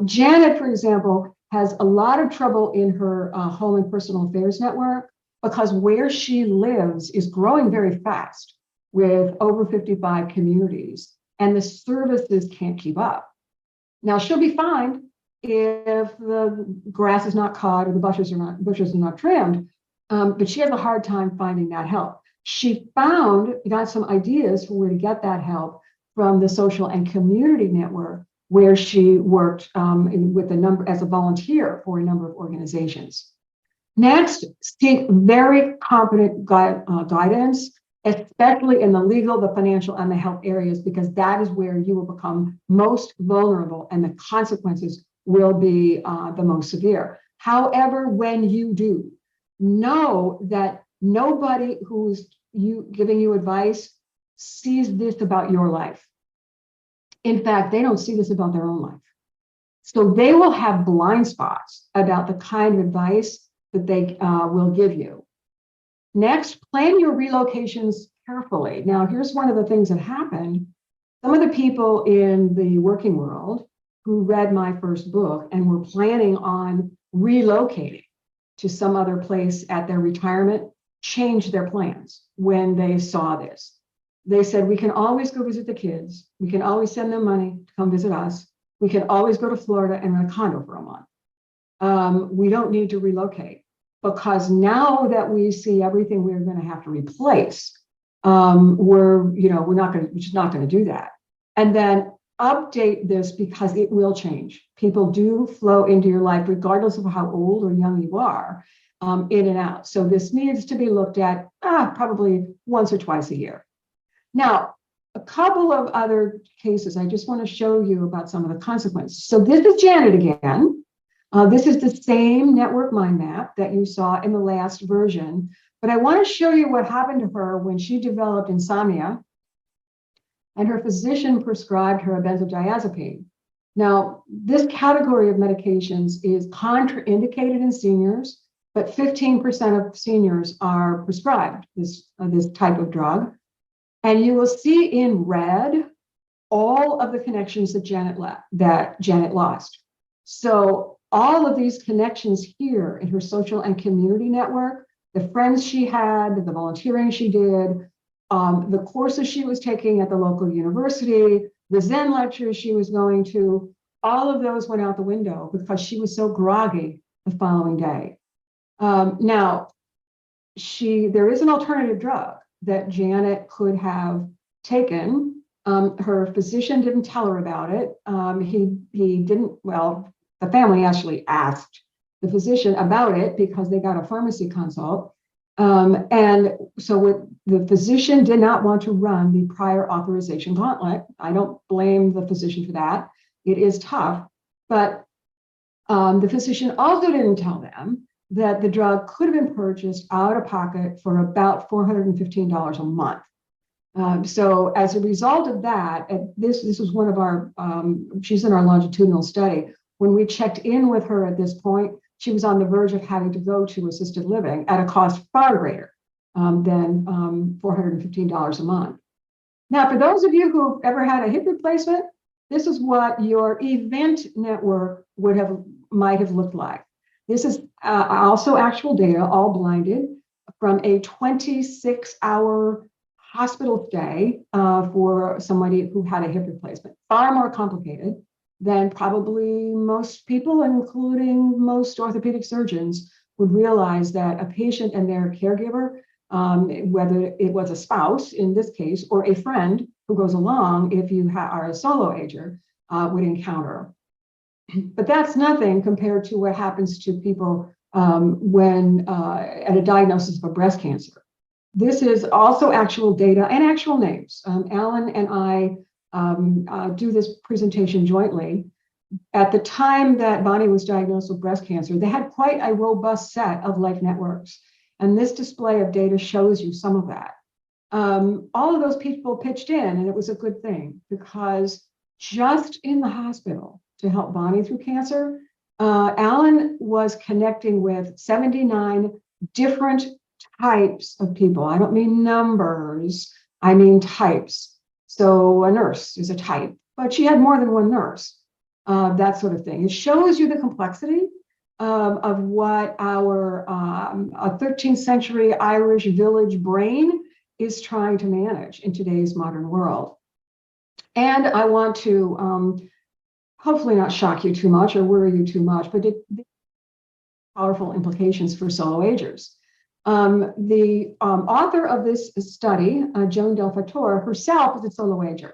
Janet, for example, has a lot of trouble in her home and personal affairs network because where she lives is growing very fast with over 55 communities, and the services can't keep up. Now, she'll be fine if the grass is not cut or the bushes are not trimmed, but she has a hard time finding that help. She got some ideas for where to get that help from the social and community network, where she worked as a volunteer for a number of organizations. Next, seek very competent guidance, especially in the legal, the financial, and the health areas, because that is where you will become most vulnerable and the consequences will be the most severe. However, when you do, know that nobody who's giving you advice sees this about your life. In fact, they don't see this about their own life. So they will have blind spots about the kind of advice that they will give you. Next, plan your relocations carefully. Now, here's one of the things that happened. Some of the people in the working world who read my first book and were planning on relocating to some other place at their retirement changed their plans when they saw this. They said, we can always go visit the kids. We can always send them money to come visit us. We can always go to Florida and rent a condo for a month. We don't need to relocate, because now that we see everything we're going to have to replace, we're just not going to do that. And then update this, because it will change. People do flow into your life, regardless of how old or young you are, in and out. So this needs to be looked at probably once or twice a year. Now, a couple of other cases I just want to show you about some of the consequences. So this is Janet again. This is the same network mind map that you saw in the last version, but I want to show you what happened to her when she developed insomnia and her physician prescribed her a benzodiazepine. Now, this category of medications is contraindicated in seniors, but 15% of seniors are prescribed this type of drug. And you will see in red all of the connections that Janet lost. So all of these connections here in her social and community network, the friends she had, the volunteering she did, the courses she was taking at the local university, the Zen lectures she was going to, all of those went out the window because she was so groggy the following day. Now, there is an alternative drug that Janet could have taken Her physician didn't tell her about it. He didn't, well, the family actually asked the physician about it because they got a pharmacy consult. And so the physician did not want to run the prior authorization gauntlet. I don't blame the physician for that. It is tough, but the physician also didn't tell them that the drug could have been purchased out of pocket for about $415 a month. So as a result of that, this was one of our, she's in our longitudinal study. When we checked in with her at this point, she was on the verge of having to go to assisted living at a cost far greater than $415 a month. Now, for those of you who've ever had a hip replacement, this is what your event network might have looked like. This is also actual data, all blinded, from a 26-hour hospital stay for somebody who had a hip replacement. Far more complicated than probably most people, including most orthopedic surgeons, would realize that a patient and their caregiver, whether it was a spouse in this case, or a friend who goes along if you are a solo ager, would encounter. But that's nothing compared to what happens to people when at a diagnosis of breast cancer. This is also actual data and actual names. Alan and I do this presentation jointly. At the time that Bonnie was diagnosed with breast cancer, they had quite a robust set of life networks. And this display of data shows you some of that. All of those people pitched in, and it was a good thing, because just in the hospital to help Bonnie through cancer, Alan was connecting with 79 different types of people. I don't mean numbers, I mean types. So a nurse is a type, but she had more than one nurse, that sort of thing. It shows you the complexity of what our a 13th century Irish village brain is trying to manage in today's modern world. And I want to hopefully not shock you too much or worry you too much, but it powerful implications for solo agers. The author of this study, Joan Del Fattore, herself is a solo ager.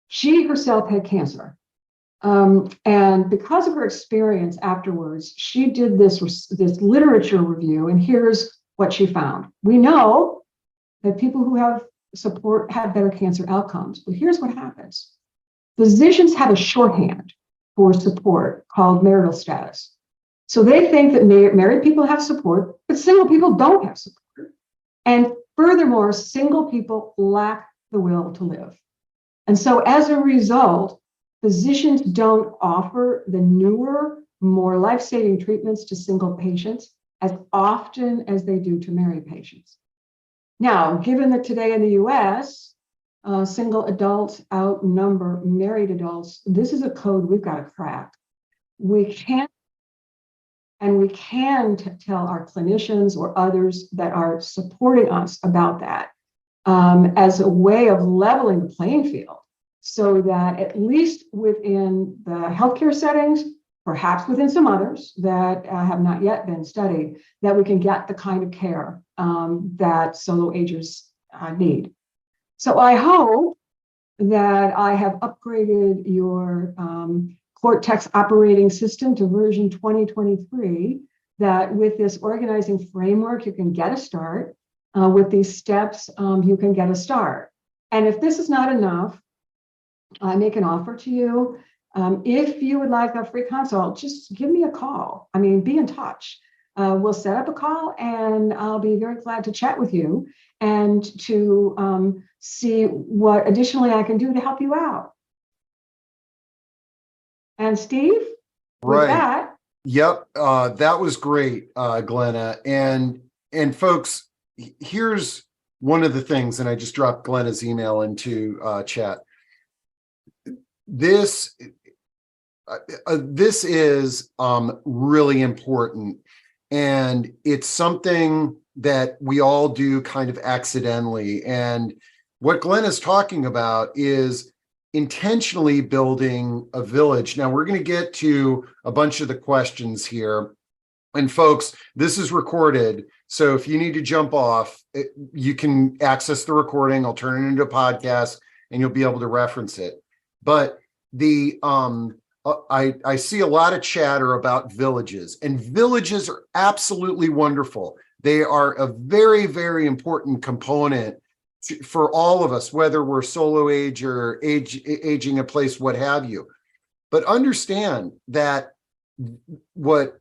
She herself had cancer. And because of her experience afterwards, she did this literature review, and here's what she found. We know that people who have support have better cancer outcomes, but here's what happens. Physicians have a shorthand for support called marital status. So they think that married people have support, but single people don't have support. And furthermore, single people lack the will to live. And so as a result, physicians don't offer the newer, more life-saving treatments to single patients as often as they do to married patients. Now, given that today in the US, single adults outnumber married adults, this is a code we've got to crack. We can tell our clinicians or others that are supporting us about that as a way of leveling the playing field, so that at least within the healthcare settings, perhaps within some others that have not yet been studied, that we can get the kind of care that solo agers need. So I hope that I have upgraded your Cortex operating system to version 2023, that with this organizing framework, you can get a start. With these steps, you can get a start. And if this is not enough, I make an offer to you. If you would like a free consult, just give me a call. I mean, be in touch. We'll set up a call, and I'll be very glad to chat with you and to see what additionally I can do to help you out. And Steve, with that. Yep, that was great, Glenna. And folks, here's one of the things, and I just dropped Glenna's email into chat. This is really important, and it's something that we all do kind of accidentally. And what Glenna's talking about is intentionally building a village. Now, we're going to get to a bunch of the questions here. And folks, this is recorded. So if you need to jump off, you can access the recording. I'll turn it into a podcast. and you'll be able to reference it. But I see a lot of chatter about villages, and villages are absolutely wonderful. They are a very, very important component for all of us, whether we're solo age or aging in place, what have you. But understand that what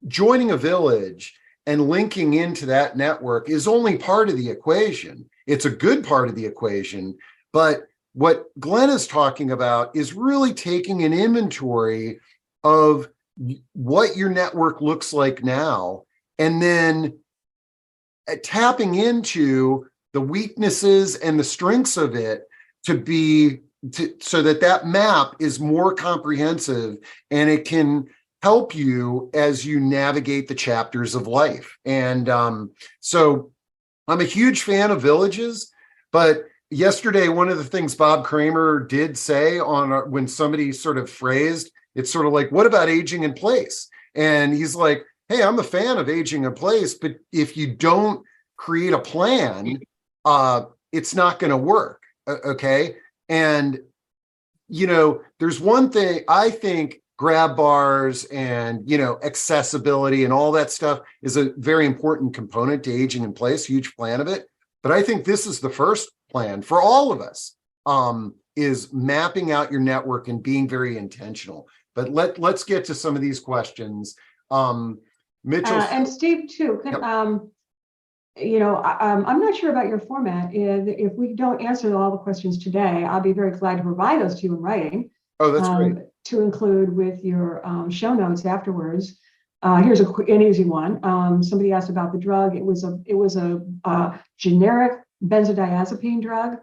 joining a village and linking into that network is only part of the equation. It's a good part of the equation, but what Glenna's talking about is really taking an inventory of what your network looks like now, and then tapping into the weaknesses and the strengths of it so that map is more comprehensive, and it can help you as you navigate the chapters of life. And so I'm a huge fan of villages, but yesterday, one of the things Bob Kramer did say when somebody sort of phrased, it's sort of like, what about aging in place? And he's like, hey, I'm a fan of aging in place, but if you don't create a plan, it's not going to work. Okay. And, there's one thing, I think grab bars and, accessibility and all that stuff is a very important component to aging in place, huge plan of it. But I think this is the first plan for all of us, is mapping out your network and being very intentional. But let's get to some of these questions. Mitchell and Steve too. Yep. I'm not sure about your format. If we don't answer all the questions today, I'll be very glad to provide those to you in writing. Oh, that's great. To include with your show notes afterwards. Here's an easy one. Somebody asked about the drug. It was a generic benzodiazepine drug.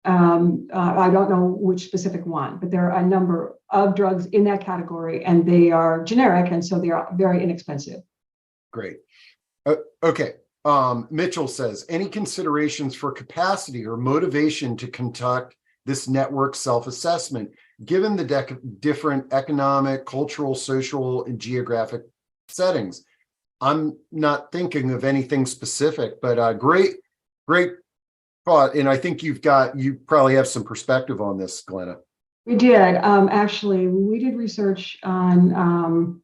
I don't know which specific one, but there are a number of drugs in that category, and they are generic, and so they are very inexpensive. Great. Okay. Mitchell says, any considerations for capacity or motivation to conduct this network self-assessment, given the different economic, cultural, social, and geographic settings? I'm not thinking of anything specific, but great thought. And I think you probably have some perspective on this, Glenna. We did. Actually, we did research on,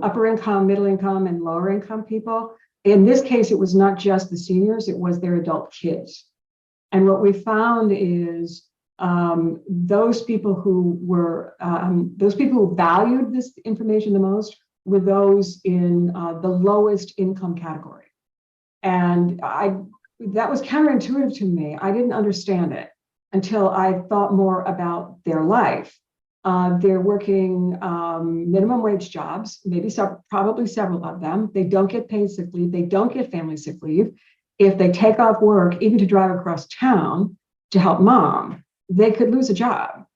upper income, middle income, and lower income people. In this case, it was not just the seniors, it was their adult kids. And what we found is those people who valued this information the most were those in the lowest income category. And that was counterintuitive to me. I didn't understand it until I thought more about their life. They're working minimum wage jobs, probably several of them. They don't get paid sick leave. They don't get family sick leave. If they take off work, even to drive across town to help mom, they could lose a job.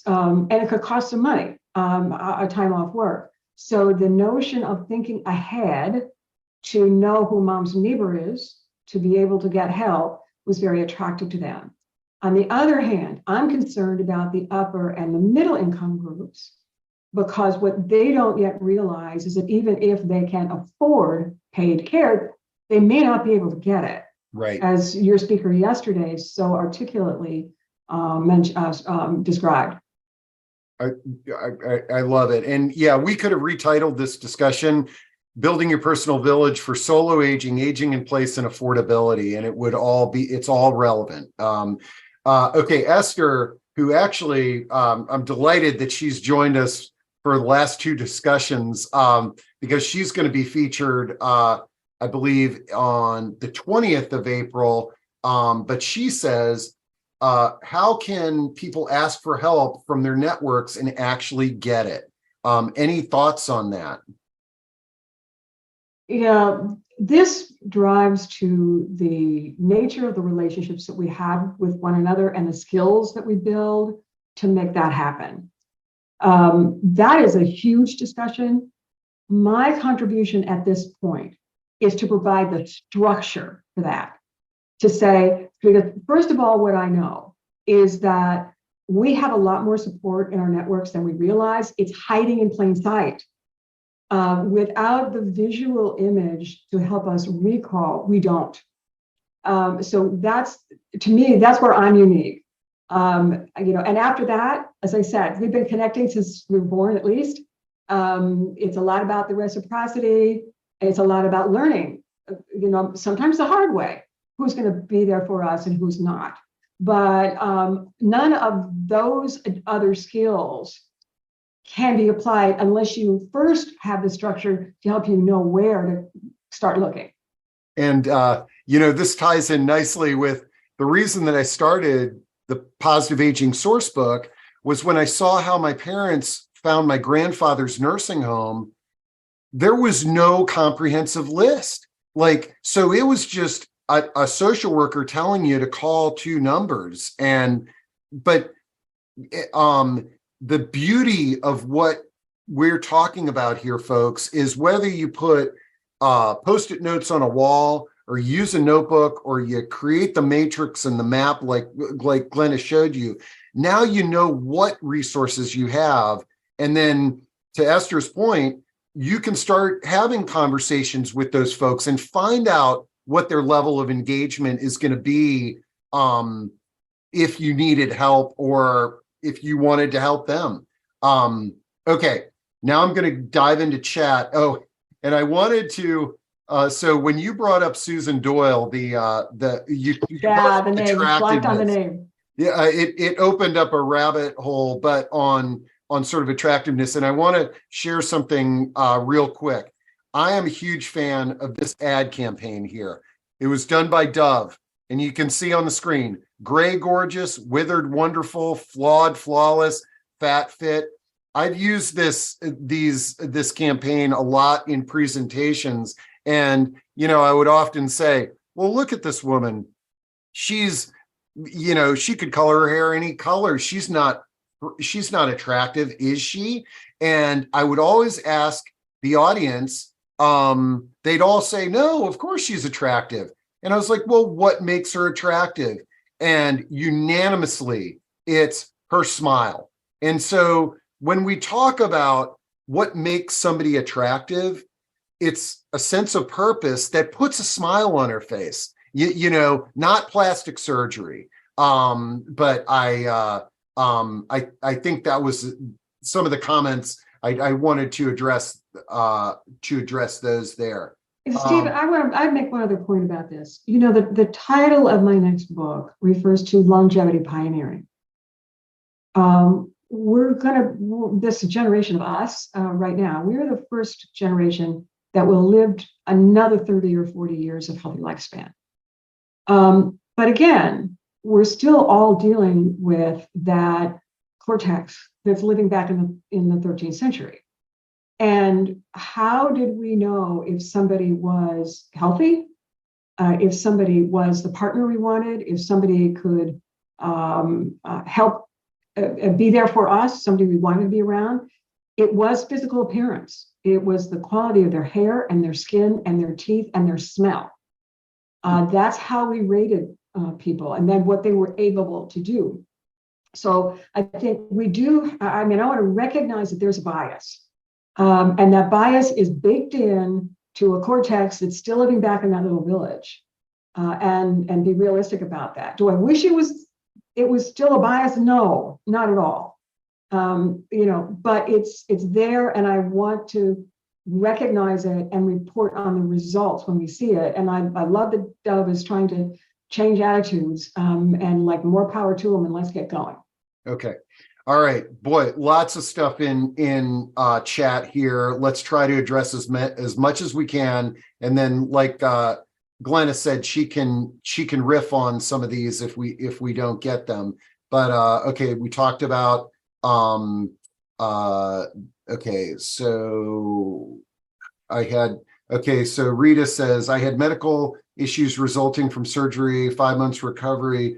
And it could cost them money, a time off work. So the notion of thinking ahead to know who mom's neighbor is, to be able to get help, was very attractive to them. On the other hand, I'm concerned about the upper and the middle income groups, because what they don't yet realize is that even if they can afford paid care, they may not be able to get it. Right. As your speaker yesterday so articulately described. I love it. And yeah, we could have retitled this discussion, Building Your Personal Village for Solo Aging, Aging in Place, and Affordability. And it's all relevant. Okay, Esther, who actually, I'm delighted that she's joined us for the last two discussions, because she's going to be featured, I believe, on the 20th of April. But she says, how can people ask for help from their networks and actually get it? Any thoughts on that? Yeah, this drives to the nature of the relationships that we have with one another and the skills that we build to make that happen. That is a huge discussion. My contribution at this point is to provide the structure for that. To say, because first of all, what I know is that we have a lot more support in our networks than we realize. It's hiding in plain sight. Without the visual image to help us recall, we don't. So to me, that's where I'm unique. And after that, as I said, we've been connecting since we were born, at least. It's a lot about the reciprocity. It's a lot about learning, sometimes the hard way, who's going to be there for us and who's not. But none of those other skills can be applied unless you first have the structure to help you know where to start looking. And, this ties in nicely with the reason that I started the Positive Aging Source Book was when I saw how my parents found my grandfather's nursing home. There was no comprehensive list. So it was just a social worker telling you to call two numbers. But the beauty of what we're talking about here, folks, is whether you put post-it notes on a wall or use a notebook or you create the matrix and the map like Glenna showed you, now you know what resources you have. And then to Esther's point, you can start having conversations with those folks and find out what their level of engagement is going to be if you needed help or if you wanted to help them. Okay, now I'm going to dive into chat. Oh, and I wanted to, so when you brought up Susan Doyle, you the name, flagged on the name. Yeah, it opened up a rabbit hole, but on sort of attractiveness. And I want to share something real quick. I am a huge fan of this ad campaign here. It was done by Dove, and you can see on the screen, gray, gorgeous, withered, wonderful, flawed, flawless, fat, fit. I've used this campaign a lot in presentations. And, I would often say, well, look at this woman. She's, she could color her hair any color. She's not attractive, is she? And I would always ask the audience, they'd all say, no, of course she's attractive. And I was like, well, what makes her attractive? And unanimously, it's her smile. And so when we talk about what makes somebody attractive, it's a sense of purpose that puts a smile on her face, not plastic surgery. But I think that was some of the comments I wanted to address those there. Steve, I'd make one other point about this. The title of my next book refers to longevity pioneering. This generation of us right now, we're the first generation that will live another 30 or 40 years of healthy lifespan. But again, we're still all dealing with that cortex that's living back in the 13th century. And how did we know if somebody was healthy, if somebody was the partner we wanted, if somebody could help be there for us, somebody we wanted to be around? It was physical appearance. It was the quality of their hair and their skin and their teeth and their smell. That's how we rated people, and then what they were able to do. So I think we do, I want to recognize that there's a bias. And that bias is baked in to a cortex that's still living back in that little village, and be realistic about that. Do I wish it was still a bias? No, not at all. But it's there, and I want to recognize it and report on the results when we see it. And I love that Dove is trying to change attitudes, and more power to them, and let's get going. Okay. All right, boy, lots of stuff in chat here. Let's try to address as much as we can, and then Glenna said, she can riff on some of these if we don't get them. But okay, we talked about okay, so so Rita says, I had medical issues resulting from surgery, 5 months recovery.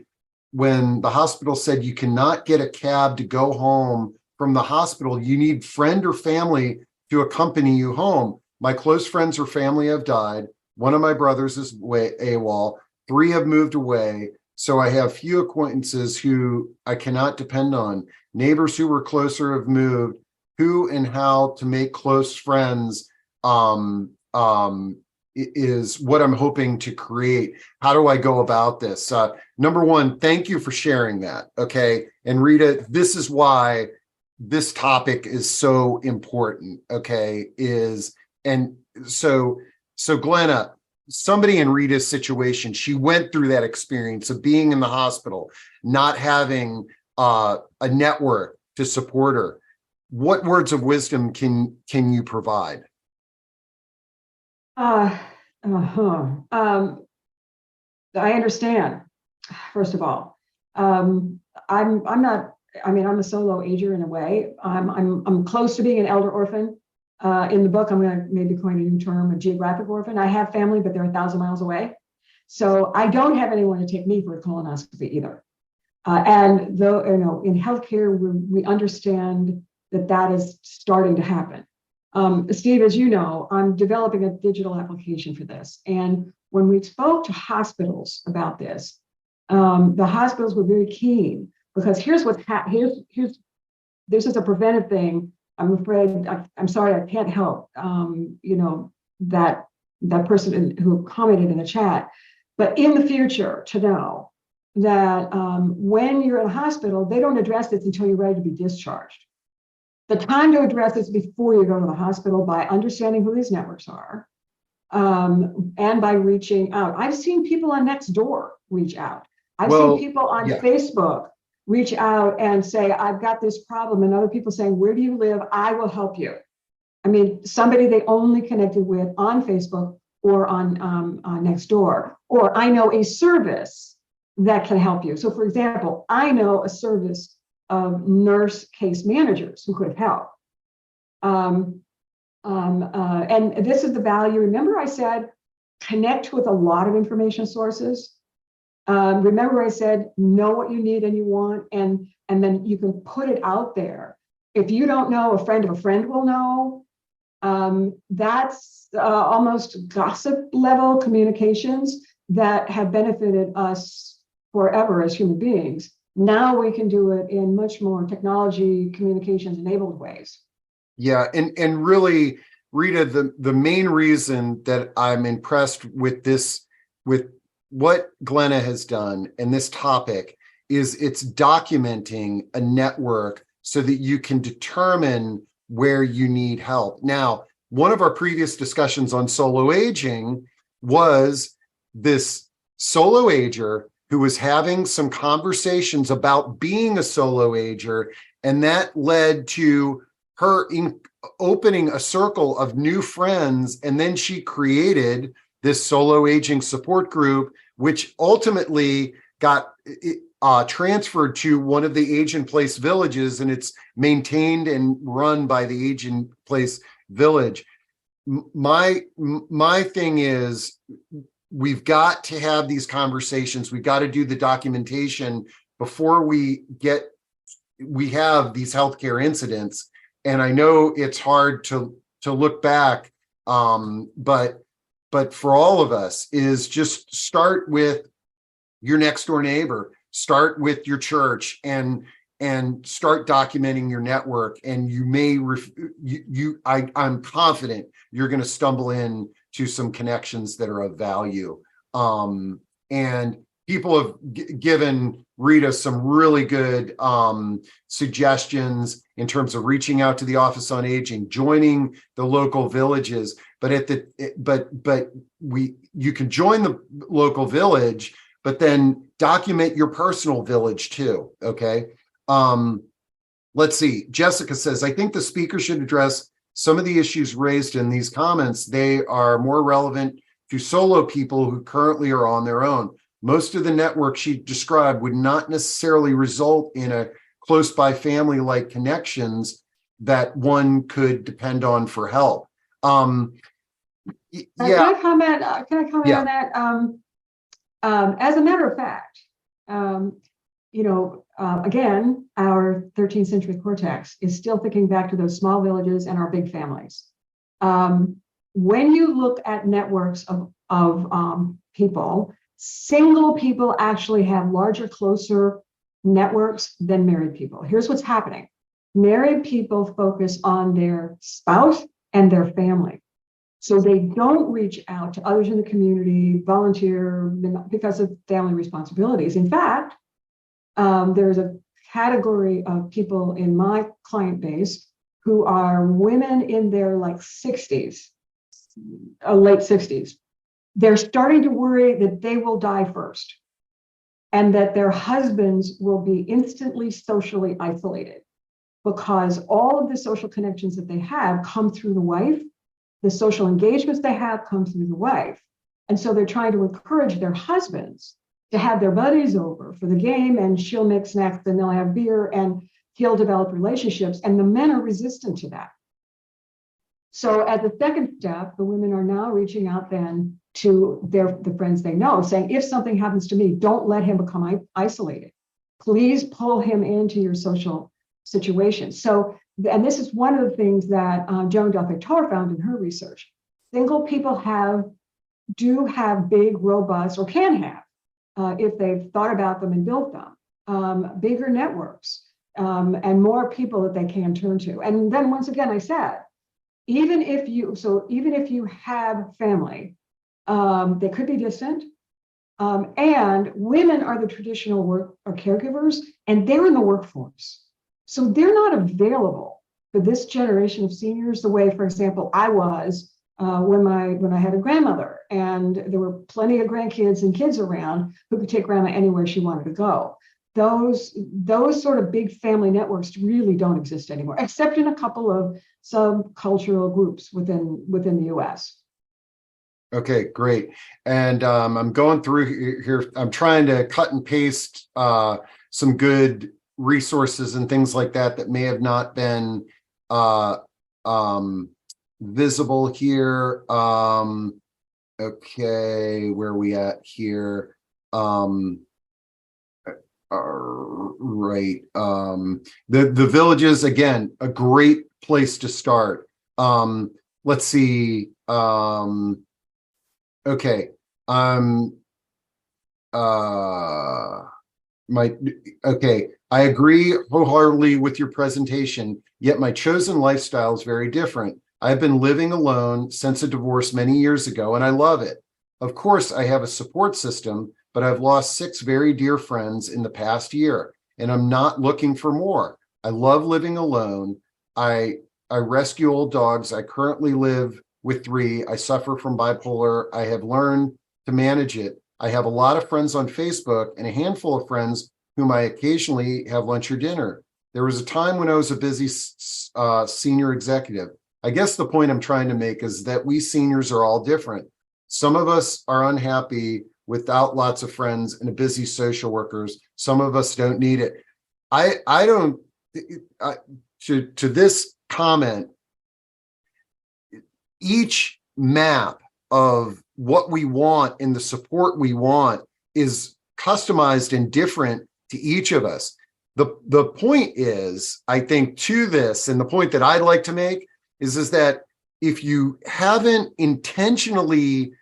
When the hospital said you cannot get a cab to go home from the hospital, you need friend or family to accompany you home. My close friends or family have died. One of my brothers is AWOL. 3 have moved away. So I have few acquaintances who I cannot depend on. Neighbors who were closer have moved. Who and how to make close friends is what I'm hoping to create. How do I go about this? Number one, thank you for sharing that. Okay. And Rita, this is why this topic is so important. Okay. So Glenna, somebody in Rita's situation, she went through that experience of being in the hospital, not having a network to support her. What words of wisdom can you provide? Uh, uh-huh. I understand, first of all. I'm not, I mean, I'm a solo ager in a way. I'm close to being an elder orphan. In the book, I'm going to maybe coin a new term, a geographic orphan. I have family, but they're 1,000 miles away. So I don't have anyone to take me for a colonoscopy either. And though, in healthcare, we understand that is starting to happen. Steve, as you know, I'm developing a digital application for this. And when we spoke to hospitals about this, the hospitals were very keen because here's this is a preventive thing. I'm afraid, I'm sorry, I can't help, that person who commented in the chat. But in the future, to know that when you're in a hospital, they don't address this until you're ready to be discharged. The time to address this before you go to the hospital by understanding who these networks are, and by reaching out. I've seen people on Nextdoor reach out. I've seen people on Facebook reach out and say, I've got this problem, and other people saying, where do you live? I will help you. I mean, somebody they only connected with on Facebook or on Nextdoor, or I know a service that can help you. So for example, I know a service of nurse case managers who could help. And this is the value. Remember I said, connect with a lot of information sources. Remember I said, know what you need and you want, and then you can put it out there. If you don't know, a friend of a friend will know. That's almost gossip level communications that have benefited us forever as human beings. Now we can do it in much more technology communications enabled ways. Yeah, and really, Rita, the main reason that I'm impressed with this, with what Glenna has done and this topic, is it's documenting a network so that you can determine where you need help. Now, one of our previous discussions on solo aging was this solo ager who was having some conversations about being a solo ager, and that led to her opening a circle of new friends, and then she created this solo aging support group, which ultimately got transferred to one of the Age in Place villages, and it's maintained and run by the Age in Place village. My thing is, we've got to have these conversations. We've got to do the documentation before we have these healthcare incidents. And I know it's hard to look back, but for all of us, is just start with your next door neighbor, start with your church, and start documenting your network. And you may I'm confident you're going to stumble in to some connections that are of value. And people have given Rita some really good suggestions in terms of reaching out to the Office on Aging, joining the local villages. But you can join the local village, but then document your personal village too. Okay. Let's see. Jessica says, I think the speaker should address some of the issues raised in these comments. They are more relevant to solo people who currently are on their own. Most of the network she described would not necessarily result in a close by family-like connections that one could depend on for help. Can I comment on that? As a matter of fact, again, our 13th century cortex is still thinking back to those small villages and our big families. When you look at networks of people, single people actually have larger, closer networks than married people. Here's what's happening. Married people focus on their spouse and their family. So they don't reach out to others in the community, volunteer because of family responsibilities. In fact, there's a category of people in my client base who are women in their like 60s, late 60s. They're starting to worry that they will die first and that their husbands will be instantly socially isolated because all of the social connections that they have come through the wife. The social engagements they have come through the wife. And so they're trying to encourage their husbands to have their buddies over for the game, and she'll make snacks and they'll have beer and he'll develop relationships. And the men are resistant to that. So as a second step, the women are now reaching out then to the friends they know, saying, if something happens to me, don't let him become isolated. Please pull him into your social situation. So, and this is one of the things that Joan Duffy-Tor found in her research. Single people do have big, robust, or can have, if they've thought about them and built them, bigger networks and more people that they can turn to. And then once again, I said, even if you have family, they could be distant. And women are the traditional work or caregivers, and they're in the workforce. So they're not available for this generation of seniors the way, for example, I was when I had a grandmother, and there were plenty of grandkids and kids around who could take grandma anywhere she wanted to go. Those sort of big family networks really don't exist anymore, except in a couple of subcultural groups within the US. Okay, great. And I'm going through here. I'm trying to cut and paste some good resources and things like that may have not been visible here. Okay, where are we at here? Right. The villages, again, a great place to start. Let's see. Okay. Okay. I agree wholeheartedly with your presentation, yet my chosen lifestyle is very different. I've been living alone since a divorce many years ago, and I love it. Of course, I have a support system, but I've lost 6 very dear friends in the past year, and I'm not looking for more. I love living alone. I rescue old dogs. I currently live with 3. I suffer from bipolar. I have learned to manage it. I have a lot of friends on Facebook and a handful of friends whom I occasionally have lunch or dinner. There was a time when I was a busy senior executive. I guess the point I'm trying to make is that we seniors are all different. Some of us are unhappy without lots of friends and a busy social workers. Some of us don't need it. I don't, to this comment, each map of what we want and the support we want is customized and different to each of us. The point is, I think, to this, and the point that I'd like to make is that if you haven't intentionally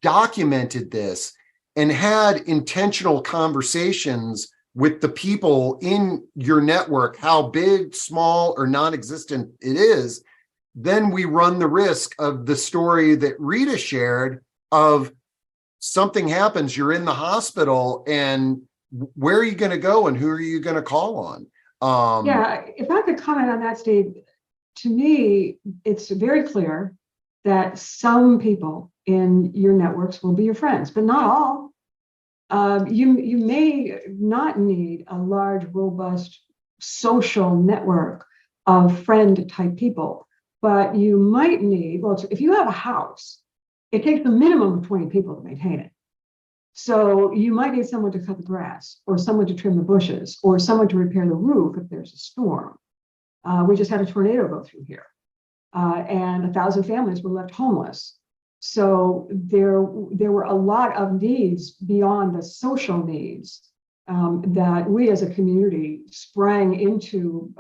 documented this and had intentional conversations with the people in your network, how big, small, or non-existent it is, then we run the risk of the story that Rita shared of something happens, you're in the hospital, and where are you going to go and who are you going to call on? Yeah, if I could comment on that, Steve, to me, it's very clear that some people in your networks will be your friends, but not all. You may not need a large, robust social network of friend type people, but you might need, well, if you have a house, it takes a minimum of 20 people to maintain it. So you might need someone to cut the grass, or someone to trim the bushes, or someone to repair the roof if there's a storm. We just had a tornado go through here, and 1,000 families were left homeless. So there were a lot of needs beyond the social needs that we as a community sprang into,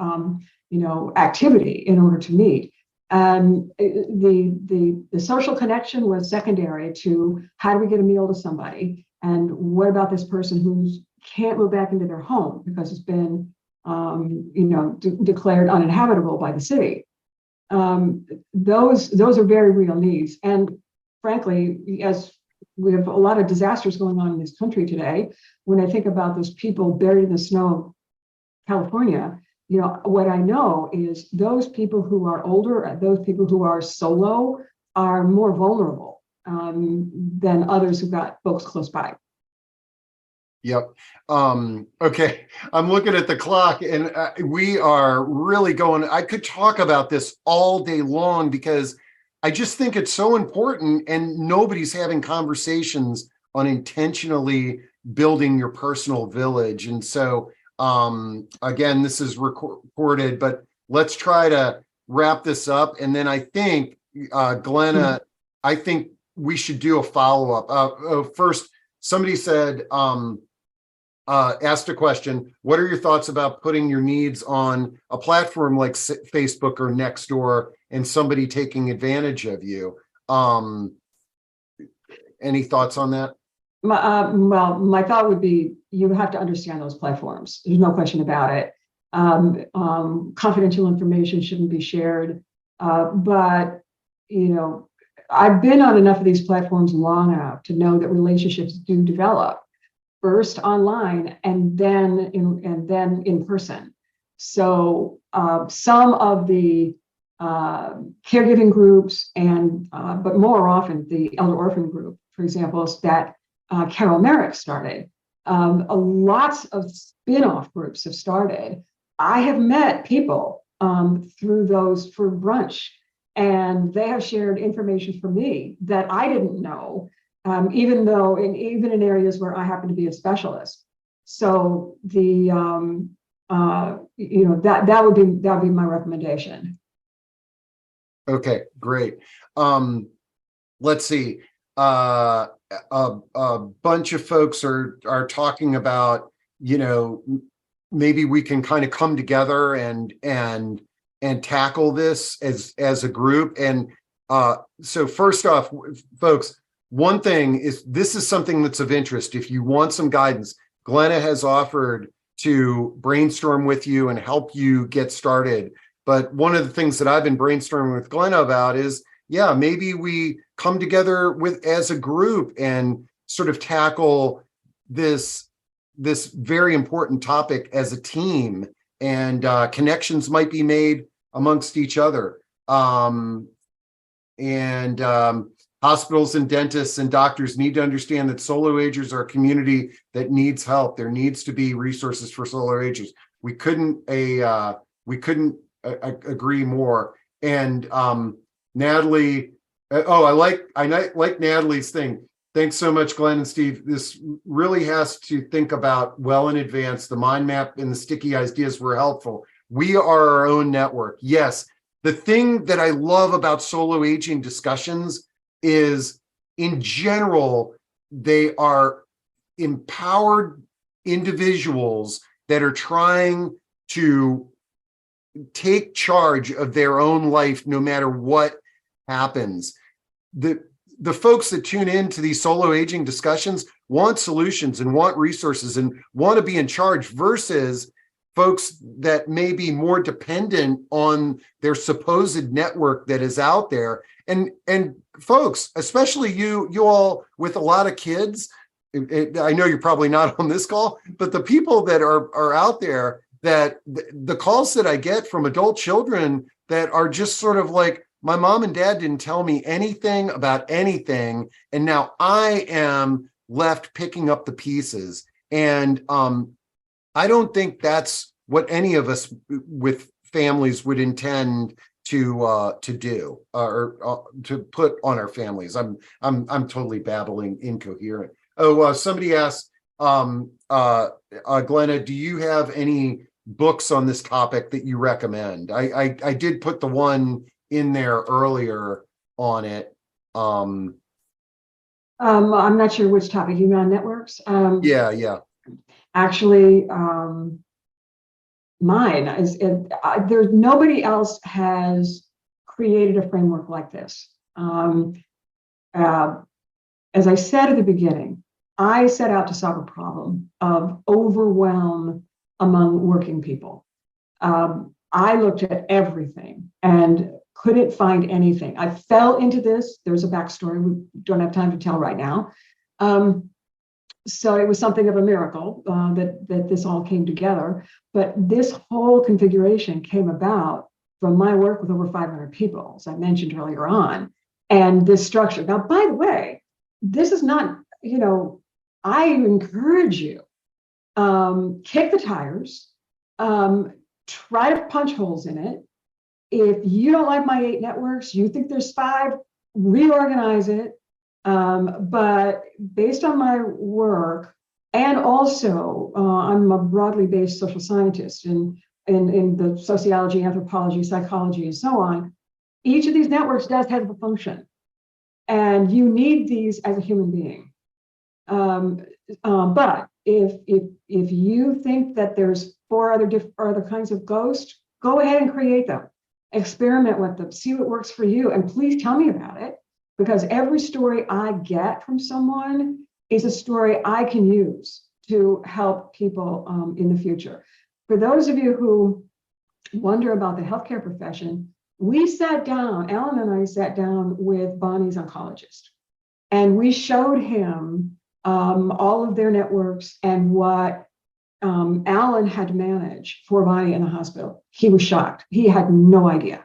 activity in order to meet. The social connection was secondary to how do we get a meal to somebody, and what about this person who can't move back into their home because it's been declared uninhabitable by the city. those are very real needs. And frankly, as we have a lot of disasters going on in this country today, when I think about those people buried in the snow of California, what I know is those people who are older, those people who are solo, are more vulnerable than others who've got folks close by. Yep. Okay. I'm looking at the clock and we are really going. I could talk about this all day long because I just think it's so important and nobody's having conversations on intentionally building your personal village. And so, again, this is recorded, but let's try to wrap this up. And then I think, Glenna, I think we should do a follow-up. First, somebody said, asked a question, what are your thoughts about putting your needs on a platform like Facebook or Nextdoor and somebody taking advantage of you? Any thoughts on that? Well, my thought would be you have to understand those platforms. There's no question about it. Confidential information shouldn't be shared. But, I've been on enough of these platforms long enough to know that relationships do develop first online and then in person. So some of the caregiving groups but more often the elder orphan group, for example, that Carol Merrick started. Lots of spin-off groups have started. I have met people through those for brunch, and they have shared information for me that I didn't know, even in areas where I happen to be a specialist. So that would be my recommendation. Okay, great. Let's see. A bunch of folks are talking about, maybe we can kind of come together and tackle this as a group. And so first off, folks, one thing is this is something that's of interest. If you want some guidance, Glenna has offered to brainstorm with you and help you get started. But one of the things that I've been brainstorming with Glenna about is, yeah, maybe we come together as a group and sort of tackle this very important topic as a team, and connections might be made amongst each other. Hospitals and dentists and doctors need to understand that solo agers are a community that needs help. There needs to be resources for solo agers. We couldn't agree more. And Natalie, I like Natalie's thing. Thanks so much, Glenn and Steve. This really has to think about well in advance. The mind map and the sticky ideas were helpful. We are our own network. Yes. The thing that I love about solo aging discussions is, in general, they are empowered individuals that are trying to take charge of their own life no matter what happens. The folks that tune in to these solo aging discussions want solutions and want resources and want to be in charge, versus folks that may be more dependent on their supposed network that is out there. And folks, especially you all with a lot of kids, I know you're probably not on this call, but the people that are out there, that the calls that I get from adult children that are just sort of like, my mom and dad didn't tell me anything about anything, and now I am left picking up the pieces. And I don't think that's what any of us with families would intend to do or to put on our families. I'm totally babbling incoherent. Somebody asked, Glenna, do you have any books on this topic that you recommend? I did put the one in there earlier on it. I'm not sure which topic you mean on networks. Yeah. Actually, mine is, there's nobody else has created a framework like this. As I said at the beginning, I set out to solve a problem of overwhelm among working people. I looked at everything, and couldn't find anything. I fell into this. There's a backstory we don't have time to tell right now. So it was something of a miracle that this all came together. But this whole configuration came about from my work with over 500 people, as I mentioned earlier on, and this structure. Now, by the way, this is not, I encourage you, kick the tires, try to punch holes in it. If you don't like my 8 networks, you think there's 5, reorganize it. But based on my work, and also I'm a broadly based social scientist in the sociology, anthropology, psychology, and so on, each of these networks does have a function. And you need these as a human being. But if you think that there's 4 other kinds of ghosts, go ahead and create them. Experiment with them, see what works for you, and please tell me about it, because every story I get from someone is a story I can use to help people in the future. For those of you who wonder about the healthcare profession, we sat down, Alan and I sat down with Bonnie's oncologist, and we showed him all of their networks and what Alan had to manage for Bonnie in the hospital. He was shocked. He had no idea.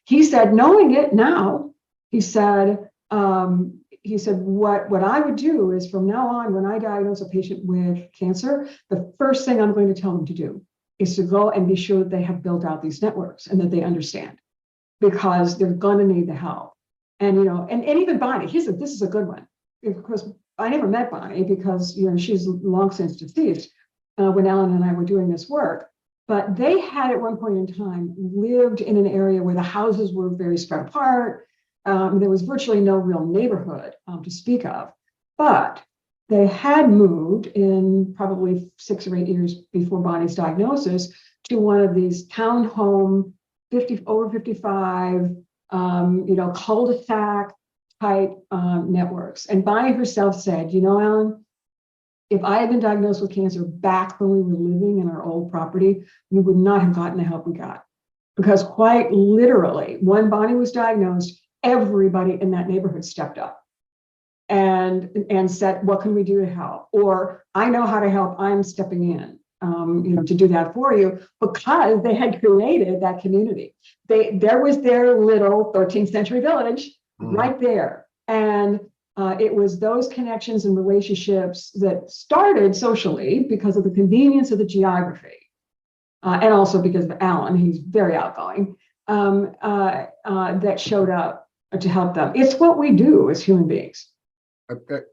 He said, knowing it now, he said, what I would do is from now on, when I diagnose a patient with cancer, the first thing I'm going to tell them to do is to go and be sure that they have built out these networks and that they understand, because they're going to need the help. And, and even Bonnie, he said, this is a good one. Of course, I never met Bonnie because, she's long since deceased when Alan and I were doing this work. But they had at one point in time lived in an area where the houses were very spread apart. There was virtually no real neighborhood to speak of. But they had moved in probably 6 or 8 years before Bonnie's diagnosis to one of these townhome, over 55, cul-de-sac type networks. And Bonnie herself said, Alan, if I had been diagnosed with cancer back when we were living in our old property, we would not have gotten the help we got. Because quite literally, when Bonnie was diagnosed, everybody in that neighborhood stepped up and said, what can we do to help? Or I know how to help, I'm stepping in. To do that for you, because they had created that community. There was their little 13th century village right there. And it was those connections and relationships that started socially because of the convenience of the geography. And also because of Alan, he's very outgoing, that showed up to help them. It's what we do as human beings.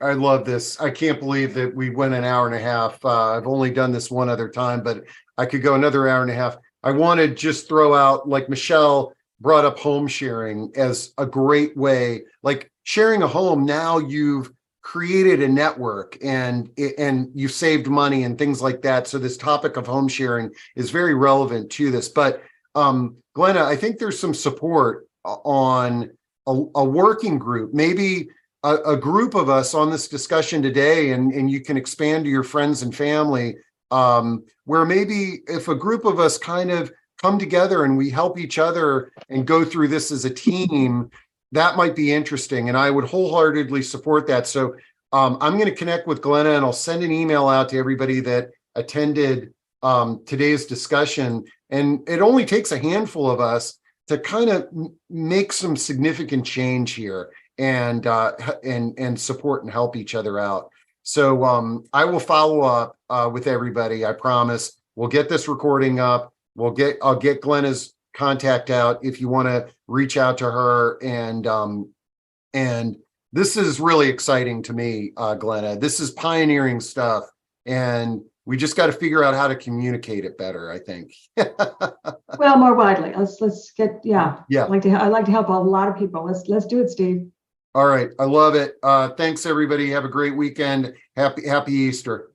I love this. I can't believe that we went an hour and a half. I've only done this one other time, but I could go another hour and a half. I want to just throw out, like Michelle brought up home sharing as a great way, like sharing a home. Now you've created a network and you've saved money and things like that. So this topic of home sharing is very relevant to this. But Glenna, I think there's some support on a working group, maybe a group of us on this discussion today, and you can expand to your friends and family, where maybe if a group of us kind of come together and we help each other and go through this as a team, that might be interesting. And I would wholeheartedly support that. So I'm going to connect with Glenna, and I'll send an email out to everybody that attended today's discussion. And it only takes a handful of us to kind of make some significant change here and support and help each other out. So I will follow up with everybody. I promise. We'll get this recording up. I'll get Glenna's contact out if you want to reach out to her. And this is really exciting to me, Glenna. This is pioneering stuff, and we just got to figure out how to communicate it better, I think. Well, more widely. Let's get, yeah. Yeah. I'd like to help a lot of people. Let's do it, Steve. All right. I love it. Thanks, everybody. Have a great weekend. Happy Easter.